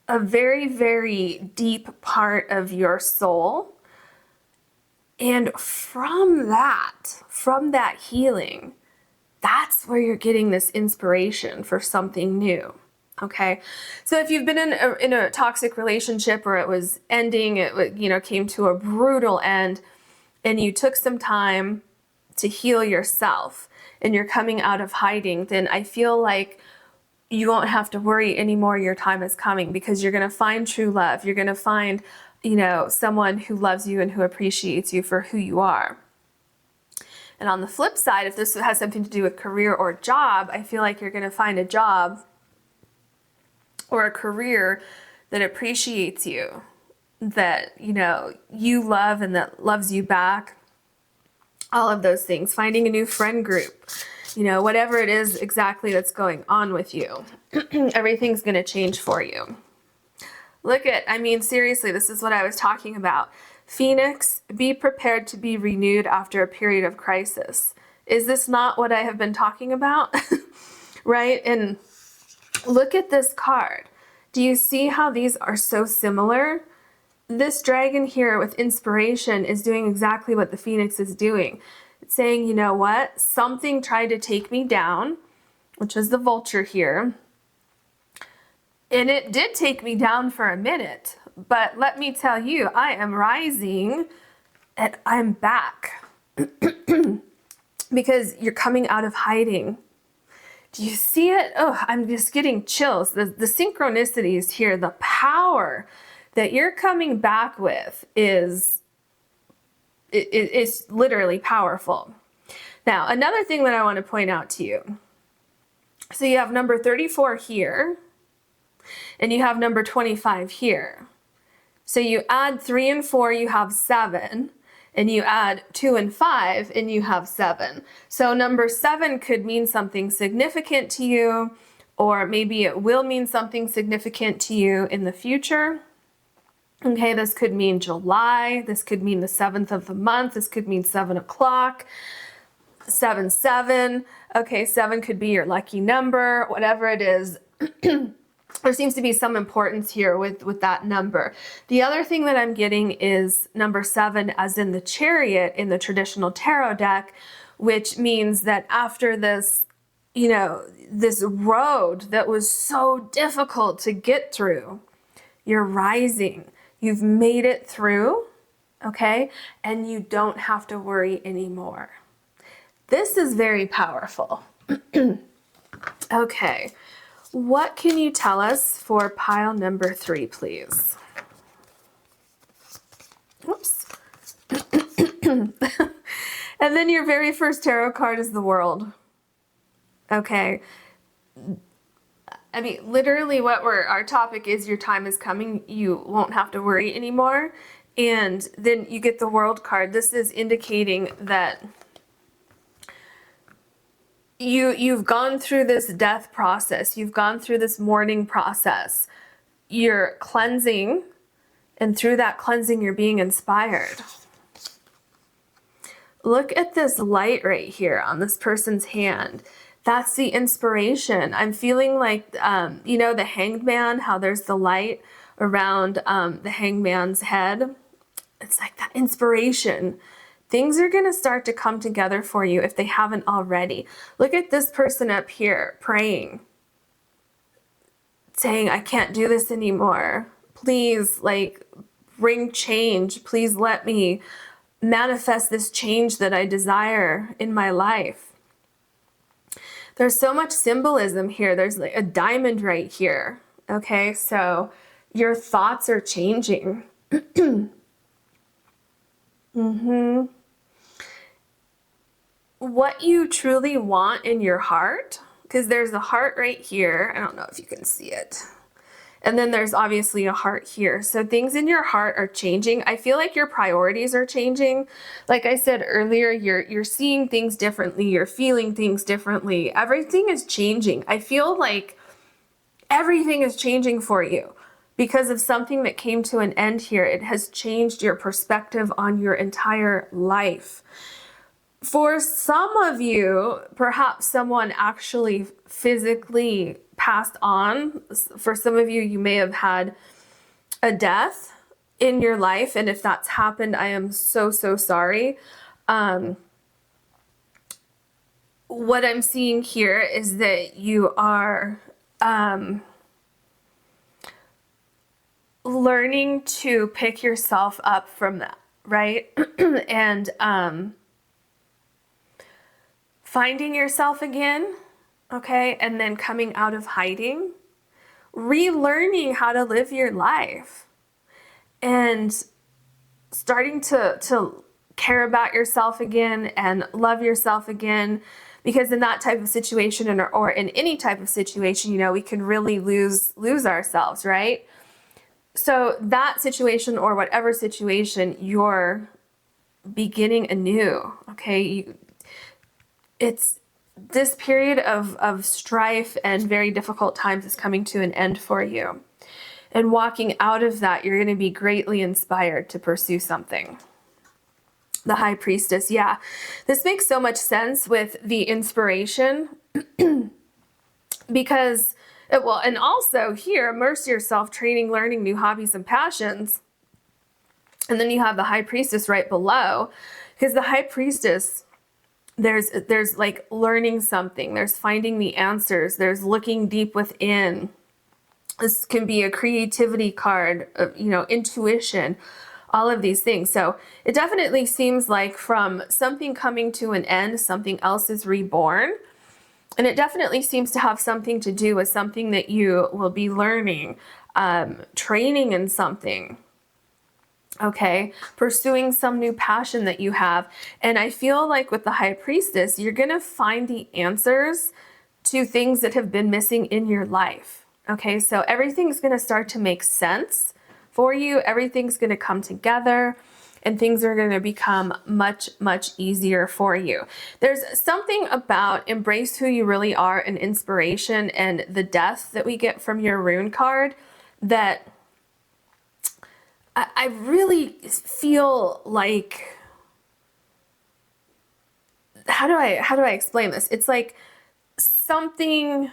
a very, very deep part of your soul. And from that healing, that's where you're getting this inspiration for something new. Okay. So if you've been in a toxic relationship, or it was ending, it came to a brutal end, and you took some time to heal yourself and you're coming out of hiding, then I feel like you won't have to worry anymore. Your time is coming, because you're going to find true love. You're going to find, someone who loves you and who appreciates you for who you are. And on the flip side, if this has something to do with career or job, I feel like you're going to find a job or a career that appreciates you, that, you love and that loves you back. All of those things. Finding a new friend group, whatever it is exactly that's going on with you, everything's going to change for you. Seriously, this is what I was talking about. Phoenix, be prepared to be renewed after a period of crisis. Is this not what I have been talking about? Right? And look at this card. Do you see how these are so similar? This dragon here with inspiration is doing exactly what the Phoenix is doing. It's saying, you know what? Something tried to take me down, which is the Vulture here. And it did take me down for a minute. But let me tell you, I am rising and I'm back. Because you're coming out of hiding. Do you see it? Oh, I'm just getting chills. The synchronicities here, the power that you're coming back with is literally powerful. Now, another thing that I want to point out to you. So you have number 34 here, and you have number 25 here. So you add 3 and 4, you have 7, and you add 2 and 5, and you have 7. So number 7 could mean something significant to you, or maybe it will mean something significant to you in the future. Okay, this could mean July. This could mean the 7th of the month. This could mean 7 o'clock, 7-7. Okay, 7 could be your lucky number, whatever it is. There seems to be some importance here with that number. The other thing that I'm getting is number 7 as in the Chariot in the traditional tarot deck, which means that after this, this road that was so difficult to get through, you're rising. You've made it through, okay? And you don't have to worry anymore. This is very powerful. Okay, what can you tell us for pile number 3, please? Oops. And then your very first tarot card is the World. Okay. Literally what our topic is, your time is coming. You won't have to worry anymore. And then you get the World card. This is indicating that you've gone through this death process. You've gone through this mourning process. You're cleansing, and through that cleansing, you're being inspired. Look at this light right here on this person's hand. That's the inspiration. I'm feeling like, the Hanged Man, how there's the light around the Hanged Man's head. It's like that inspiration. Things are going to start to come together for you if they haven't already. Look at this person up here praying, saying, I can't do this anymore. Please, bring change. Please let me manifest this change that I desire in my life. There's so much symbolism here. There's like a diamond right here. Okay, so your thoughts are changing. What you truly want in your heart, because there's a heart right here. I don't know if you can see it. And then there's obviously a heart here. So things in your heart are changing. I feel like your priorities are changing. Like I said earlier, you're seeing things differently. You're feeling things differently. Everything is changing. I feel like everything is changing for you because of something that came to an end here. It has changed your perspective on your entire life. For some of you, perhaps someone actually physically passed on. For some of you, you may have had a death in your life. And if that's happened, I am so, so sorry. What I'm seeing here is that you are learning to pick yourself up from that, right? And finding yourself again, okay? And then coming out of hiding, relearning how to live your life, and starting to care about yourself again and love yourself again. Because in that type of situation, or in any type of situation, you know, we can really lose ourselves, right? So that situation, or whatever situation, you're beginning anew, okay? It's this period of strife and very difficult times is coming to an end for you. And walking out of that, you're going to be greatly inspired to pursue something. The High Priestess, yeah. This makes so much sense with the inspiration because, well, and also here, immerse yourself, training, learning new hobbies and passions. And then you have the High Priestess right below, because the High Priestess, there's like learning something, there's finding the answers, there's looking deep within. This can be a creativity card, you know, intuition, all of these things. So it definitely seems like from something coming to an end, something else is reborn. And it definitely seems to have something to do with something that you will be learning, training in something, okay, pursuing some new passion that you have. And I feel like with the High Priestess, you're going to find the answers to things that have been missing in your life. Okay, so everything's going to start to make sense for you. Everything's going to come together and things are going to become much, much easier for you. There's something about embrace who you really are and inspiration and the death that we get from your rune card that I really feel like, how do I explain this? It's like something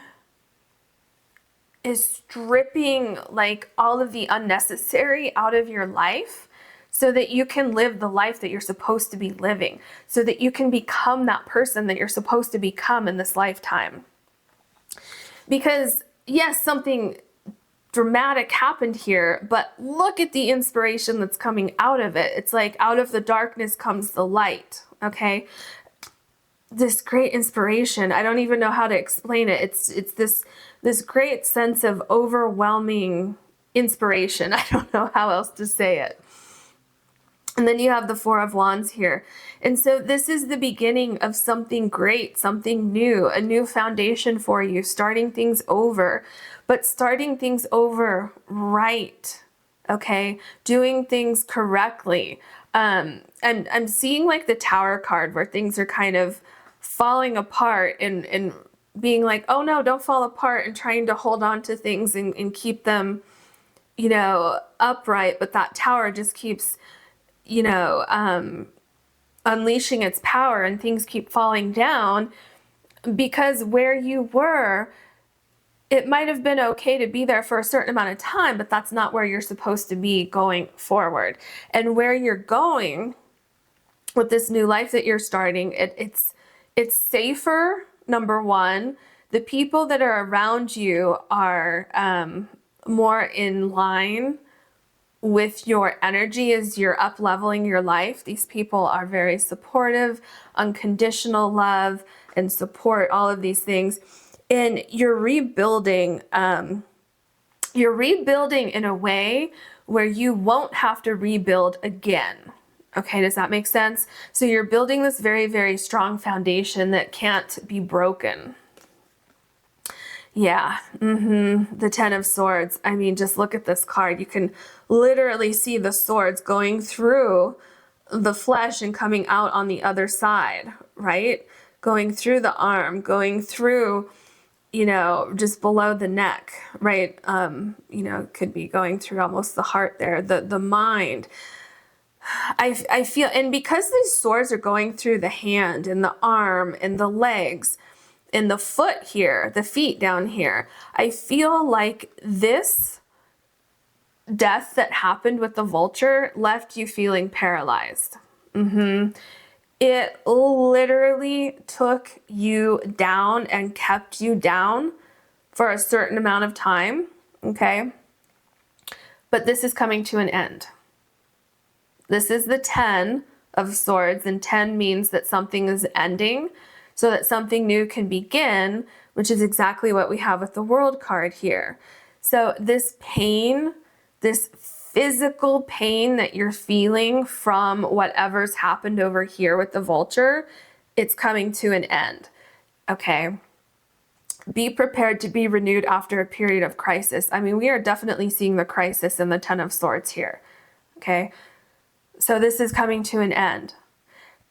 is stripping like all of the unnecessary out of your life so that you can live the life that you're supposed to be living, so that you can become that person that you're supposed to become in this lifetime. Because yes, something dramatic happened here, but look at the inspiration that's coming out of it. It's like out of the darkness comes the light, okay? This great inspiration. I don't even know how to explain it. It's this great sense of overwhelming inspiration. I don't know how else to say it. And then you have the Four of Wands here. And so this is the beginning of something great, something new, a new foundation for you, starting things over, but starting things over right, okay? Doing things correctly. And I'm seeing like the Tower card where things are kind of falling apart and being like, oh no, don't fall apart, and trying to hold on to things and keep them, you know, upright. But that tower just keeps, you know, unleashing its power and things keep falling down because where you were, it might have been okay to be there for a certain amount of time, but that's not where you're supposed to be going forward. And where you're going with this new life that you're starting, it's safer, number one. The people that are around you are more in line with your energy as you're up leveling your life. These people are very supportive, unconditional love and support, all of these things. And you're rebuilding in a way where you won't have to rebuild again. Okay, does that make sense? So you're building this very, very strong foundation that can't be broken. Yeah, the Ten of Swords. I mean, just look at this card. You can literally see the swords going through the flesh and coming out on the other side, right? Going through the arm, going through, you know, just below the neck, right? You know, could be going through almost the heart there, the mind. I feel, and because these swords are going through the hand and the arm and the legs and the foot here, the feet down here, I feel like this death that happened with the vulture left you feeling paralyzed. It literally took you down and kept you down for a certain amount of time, okay? But this is coming to an end. This is the 10 of Swords, and 10 means that something is ending so that something new can begin, which is exactly what we have with the World card here. So this pain, this physical pain that you're feeling from whatever's happened over here with the Vulture, it's coming to an end, okay? Be prepared to be renewed after a period of crisis. I mean, we are definitely seeing the crisis in the 10 of Swords here, okay? So this is coming to an end.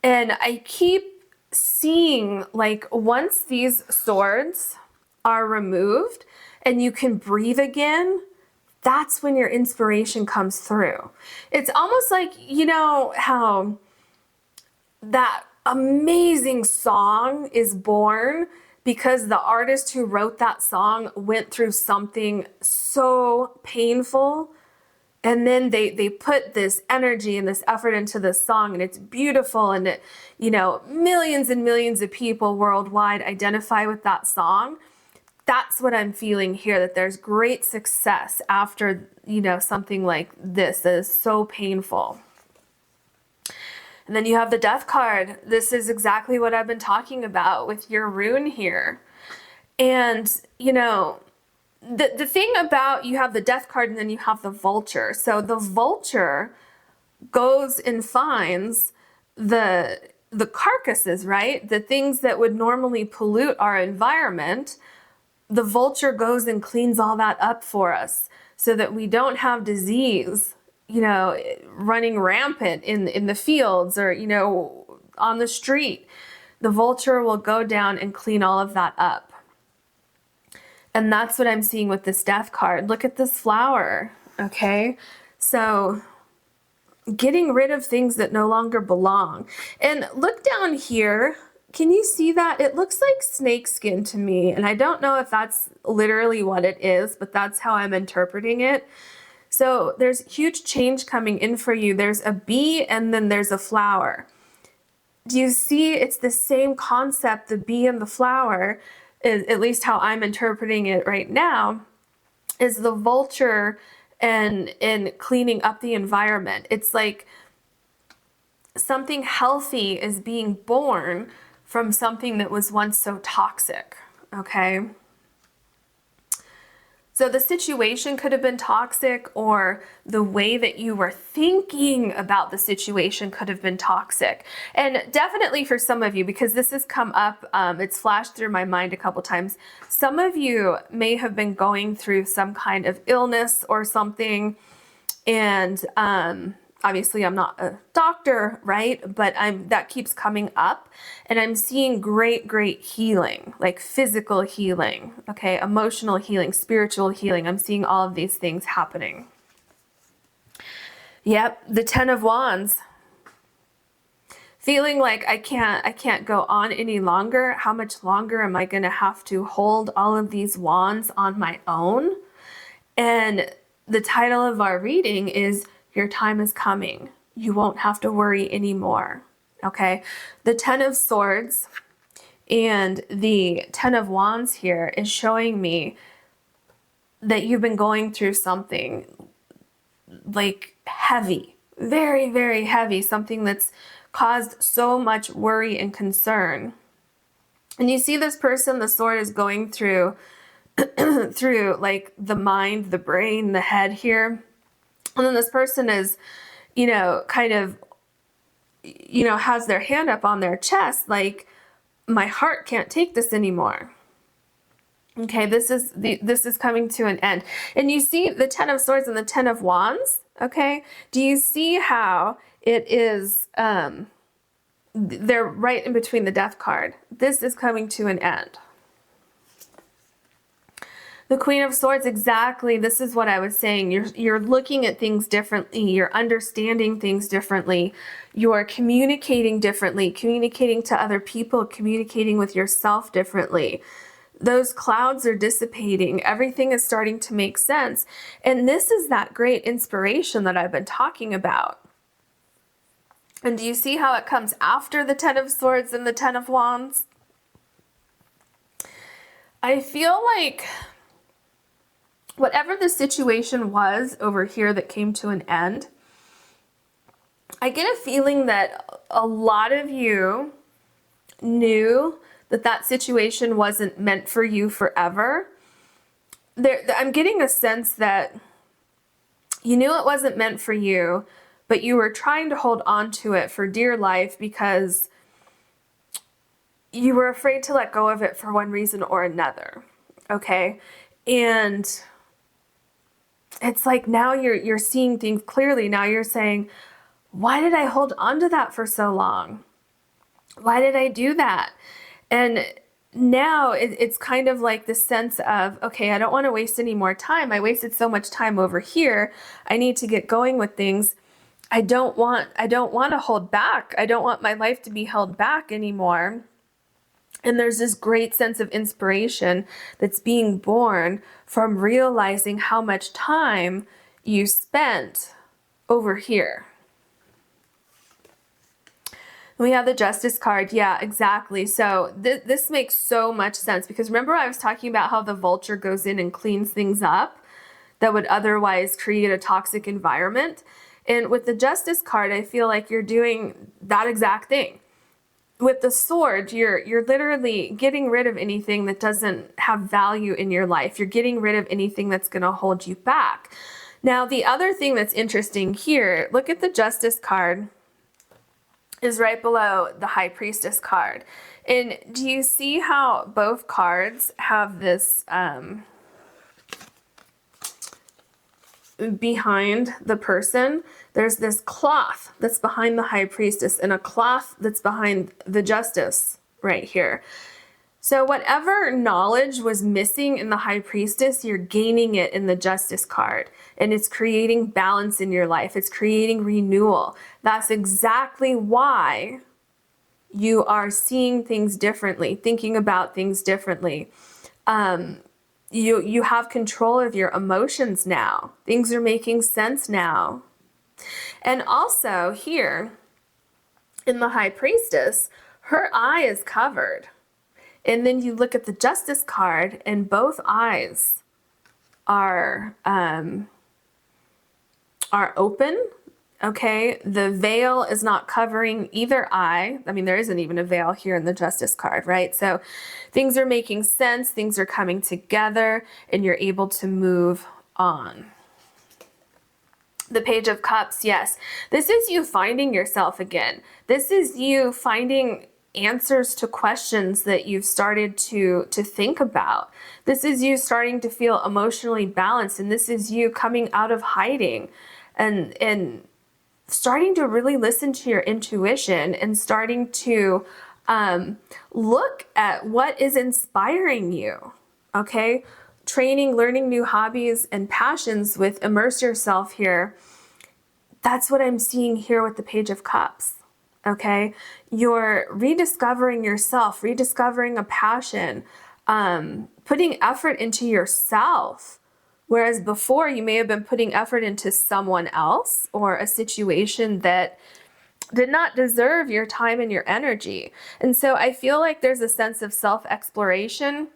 And I keep seeing, like, once these swords are removed and you can breathe again, that's when your inspiration comes through. It's almost like, you know, how that amazing song is born because the artist who wrote that song went through something so painful, and then they put this energy and this effort into this song, and it's beautiful, and it, you know, millions and millions of people worldwide identify with that song. That's what I'm feeling here, that there's great success after, you know, something like this that is so painful. And then you have the Death card. This is exactly what I've been talking about with your rune here. And, you know, the thing about, you have the Death card and then you have the Vulture. So the Vulture goes and finds the carcasses, right? The things that would normally pollute our environment. The Vulture goes and cleans all that up for us so that we don't have disease, you know, running rampant in the fields or, you know, on the street. The Vulture will go down and clean all of that up. And that's what I'm seeing with this Death card. Look at this flower, okay? So getting rid of things that no longer belong. And look down here. Can you see that? It looks like snake skin to me. And I don't know if that's literally what it is, but that's how I'm interpreting it. So there's huge change coming in for you. There's a bee and then there's a flower. Do you see? It's the same concept, the bee and the flower, is at least how I'm interpreting it right now, is the Vulture and cleaning up the environment. It's like something healthy is being born from something that was once so toxic, okay? So the situation could have been toxic, or the way that you were thinking about the situation could have been toxic. And definitely for some of you, because this has come up, it's flashed through my mind a couple times, some of you may have been going through some kind of illness or something, and obviously I'm not a doctor, right? But that keeps coming up, and I'm seeing great healing, like physical healing, okay? Emotional healing, spiritual healing. I'm seeing all of these things happening. Yep, the 10 of Wands. Feeling like I can't go on any longer. How much longer am I going to have to hold all of these wands on my own? And the title of our reading is Your Time is Coming. You won't have to worry anymore. Okay? The 10 of Swords and the 10 of Wands here is showing me that you've been going through something like heavy, very heavy, something that's caused so much worry and concern. And you see this person, the sword is going through through like the mind, the brain, the head here. And then this person is, you know, kind of, you know, has their hand up on their chest, like, my heart can't take this anymore. Okay, this is coming to an end. And you see the 10 of Swords and the 10 of Wands, okay? Do you see how it is, they're right in between the Death card. This is coming to an end. The Queen of Swords, exactly. This is what I was saying. You're looking at things differently. You're understanding things differently. You're communicating differently, communicating to other people, communicating with yourself differently. Those clouds are dissipating. Everything is starting to make sense. And this is that great inspiration that I've been talking about. And do you see how it comes after the Ten of Swords and the Ten of Wands? I feel like whatever the situation was over here that came to an end, I get a feeling that a lot of you knew that that situation wasn't meant for you forever. I'm getting a sense that you knew it wasn't meant for you, but you were trying to hold on to it for dear life because you were afraid to let go of it for one reason or another. Okay? And it's like now you're seeing things clearly. Now you're saying, why did I hold on to that for so long? Why did I do that? And now it's kind of like the sense of, okay, I don't want to waste any more time. I wasted so much time over here. I need to get going with things. I don't want to hold back. I don't want my life to be held back anymore. And there's this great sense of inspiration that's being born from realizing how much time you spent over here. We have the Justice card. Yeah, exactly. So this makes so much sense because remember I was talking about how the Vulture goes in and cleans things up that would otherwise create a toxic environment. And with the Justice card, I feel like you're doing that exact thing. With the Sword, you're literally getting rid of anything that doesn't have value in your life. You're getting rid of anything that's going to hold you back. Now, the other thing that's interesting here, look at the Justice card is right below the High Priestess card. And do you see how both cards have this behind the person? There's this cloth that's behind the High Priestess and a cloth that's behind the Justice right here. So whatever knowledge was missing in the High Priestess, you're gaining it in the Justice card. And it's creating balance in your life. It's creating renewal. That's exactly why you are seeing things differently, thinking about things differently. You have control of your emotions now. Things are making sense now. And also here in the High Priestess, her eye is covered. And then you look at the Justice card and both eyes are open. Okay, the veil is not covering either eye. I mean, there isn't even a veil here in the Justice card, right? So things are making sense, things are coming together, and you're able to move on. The Page of Cups, yes. This is you finding yourself again. This is you finding answers to questions that you've started to think about. This is you starting to feel emotionally balanced, and this is you coming out of hiding and starting to really listen to your intuition and starting to look at what is inspiring you, okay? Training, learning new hobbies and passions with immerse yourself here. That's what I'm seeing here with the Page of Cups. Okay, you're rediscovering yourself, rediscovering a passion, putting effort into yourself. Whereas before you may have been putting effort into someone else or a situation that did not deserve your time and your energy. And so I feel like there's a sense of self-exploration,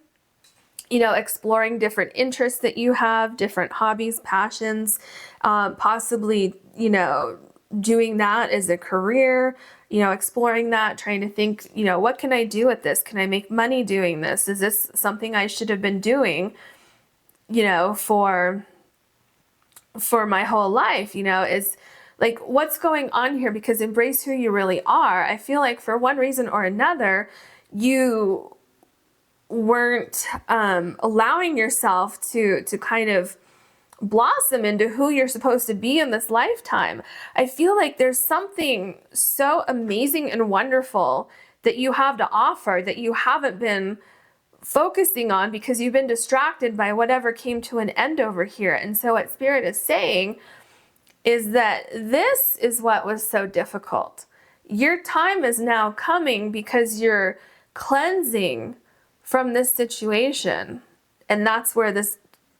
you know, exploring different interests that you have, different hobbies, passions, possibly, you know, doing that as a career, you know, exploring that, trying to think, you know, what can I do with this? Can I make money doing this? Is this something I should have been doing, you know, for my whole life? You know, is like, what's going on here? Because embrace who you really are. I feel like for one reason or another, you weren't allowing yourself to kind of blossom into who you're supposed to be in this lifetime. I feel like there's something so amazing and wonderful that you have to offer that you haven't been focusing on because you've been distracted by whatever came to an end over here. And so what Spirit is saying is that this is what was so difficult. Your time is now coming because you're cleansing from this situation. And that's where this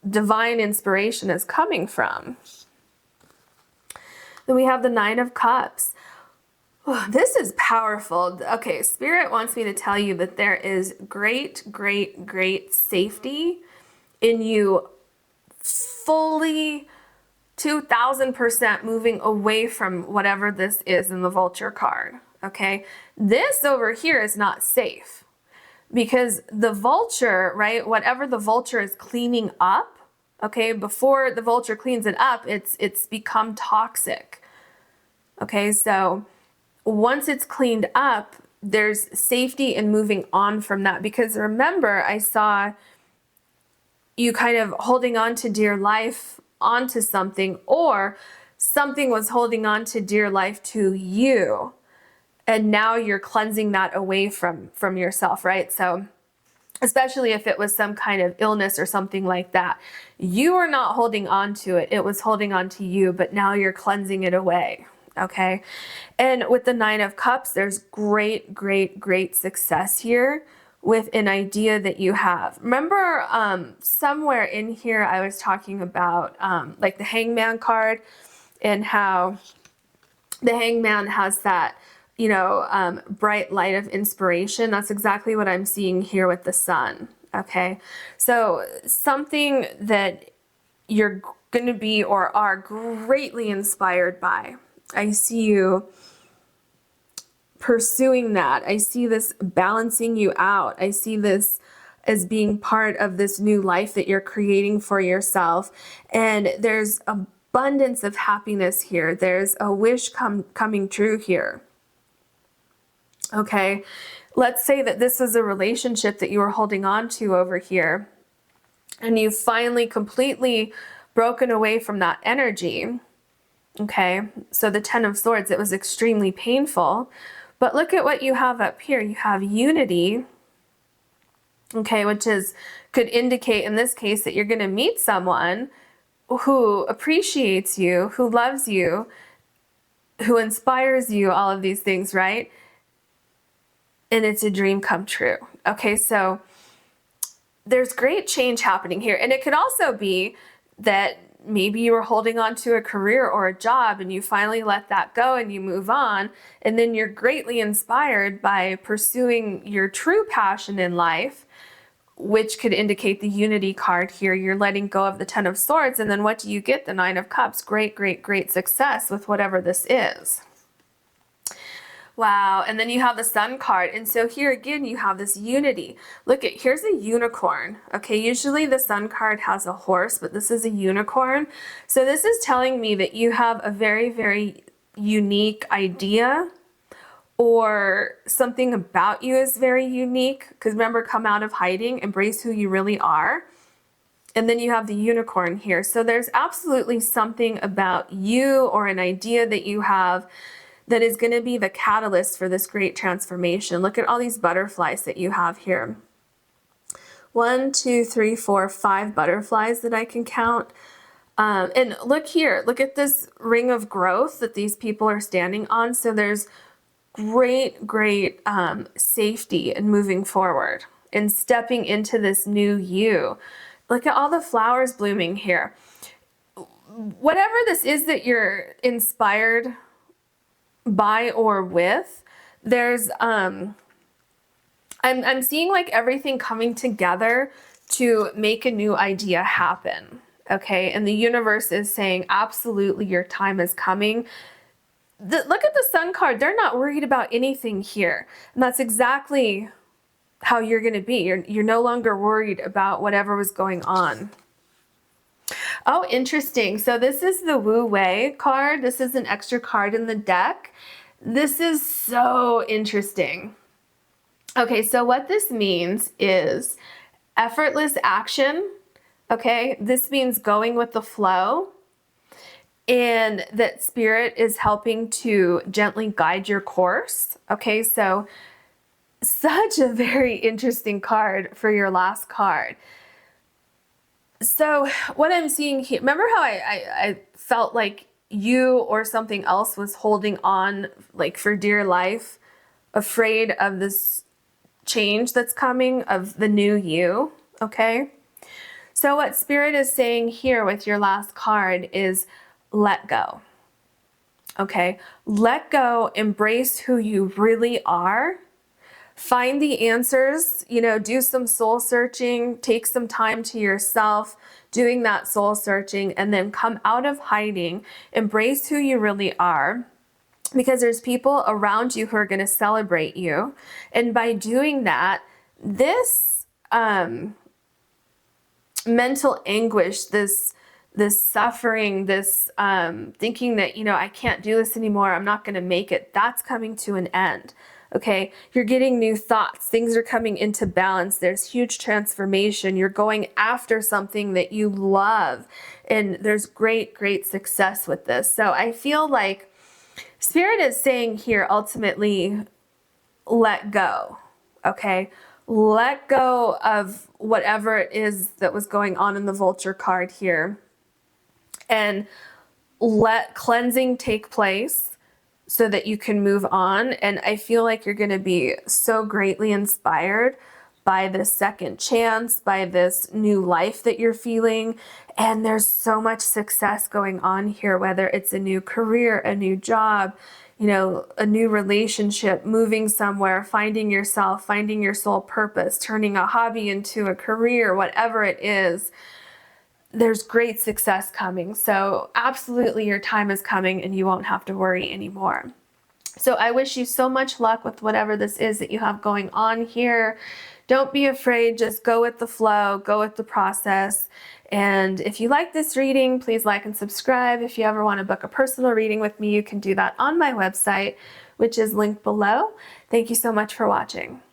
divine inspiration is coming from. Then we have the Nine of Cups. Oh, this is powerful. Okay, Spirit wants me to tell you that there is great, great, great safety in you fully 2000% moving away from whatever this is in the Vulture card. Okay, this over here is not safe because the Vulture, right, whatever the Vulture is cleaning up, okay, before the Vulture cleans it up, it's become toxic. Okay, so once it's cleaned up, there's safety in moving on from that. Because remember, I saw you kind of holding on to dear life onto something, or something was holding on to dear life to you. And now you're cleansing that away from yourself, right? So especially if it was some kind of illness or something like that, you are not holding on to it. It was holding on to you, but now you're cleansing it away. Okay. And with the Nine of Cups, there's great, great, great success here with an idea that you have. Remember, somewhere in here, I was talking about like the Hangman card and how the Hangman has that, you know, bright light of inspiration. That's exactly what I'm seeing here with the Sun. Okay. So something that you're going to be or are greatly inspired by. I see you pursuing that. I see this balancing you out. I see this as being part of this new life that you're creating for yourself. And there's abundance of happiness here. There's a wish coming true here. Okay. Let's say that this is a relationship that you were holding on to over here, and you've finally completely broken away from that energy. Okay, so the Ten of Swords, it was extremely painful, but look at what you have up here. You have unity, okay, which could indicate in this case that you're going to meet someone who appreciates you, who loves you, who inspires you, all of these things, right? And it's a dream come true. Okay, so there's great change happening here. And it could also be that maybe you were holding on to a career or a job and you finally let that go and you move on. And then you're greatly inspired by pursuing your true passion in life, which could indicate the Unity card here. You're letting go of the Ten of Swords. And then what do you get? The Nine of Cups. Great, great, great success with whatever this is. Wow. And then you have the Sun card. And so here again, you have this unity. Look at, here's a unicorn. Okay. Usually the Sun card has a horse, but this is a unicorn. So this is telling me that you have a very, very unique idea, or something about you is very unique. Because remember, come out of hiding, embrace who you really are. And then you have the unicorn here. So there's absolutely something about you or an idea that you have that is going to be the catalyst for this great transformation. Look at all these butterflies that you have here. 1, 2, 3, 4, 5 butterflies that I can count. And look here, look at this ring of growth that these people are standing on. So there's great, great safety in moving forward and stepping into this new you. Look at all the flowers blooming here. Whatever this is that you're inspired by or with, there's I'm seeing like everything coming together to make a new idea happen. Okay, and the universe is saying absolutely your time is coming. Look at the Sun card. They're not worried about anything here, and that's exactly how you're going to be. You're no longer worried about whatever was going on. Oh, interesting. So this is the Wu Wei card. This is an extra card in the deck. This is so interesting. Okay, so what this means is effortless action. Okay, this means going with the flow, and that Spirit is helping to gently guide your course. Okay, so such a very interesting card for your last card. So what I'm seeing here, remember how I felt like you or something else was holding on like for dear life, afraid of this change that's coming, of the new you, okay? So what Spirit is saying here with your last card is let go, okay? Let go, embrace who you really are. Find the answers, you know, do some soul searching, take some time to yourself, doing that soul searching, and then come out of hiding, embrace who you really are, because there's people around you who are going to celebrate you. And by doing that, this mental anguish, this suffering, this thinking that, you know, I can't do this anymore, I'm not going to make it, that's coming to an end. Okay, you're getting new thoughts. Things are coming into balance. There's huge transformation. You're going after something that you love. And there's great, great success with this. So I feel like Spirit is saying here, ultimately, let go. Okay, let go of whatever it is that was going on in the Vulture card here. And let cleansing take place, so that you can move on. And I feel like you're going to be so greatly inspired by this second chance, by this new life that you're feeling. And there's so much success going on here, whether it's a new career, a new job, you know, a new relationship, moving somewhere, finding yourself, finding your soul purpose, turning a hobby into a career, whatever it is. There's great success coming. So absolutely your time is coming and you won't have to worry anymore. So I wish you so much luck with whatever this is that you have going on here. Don't be afraid, just go with the flow, go with the process. And if you like this reading, please like and subscribe. If you ever want to book a personal reading with me, you can do that on my website, which is linked below. Thank you so much for watching.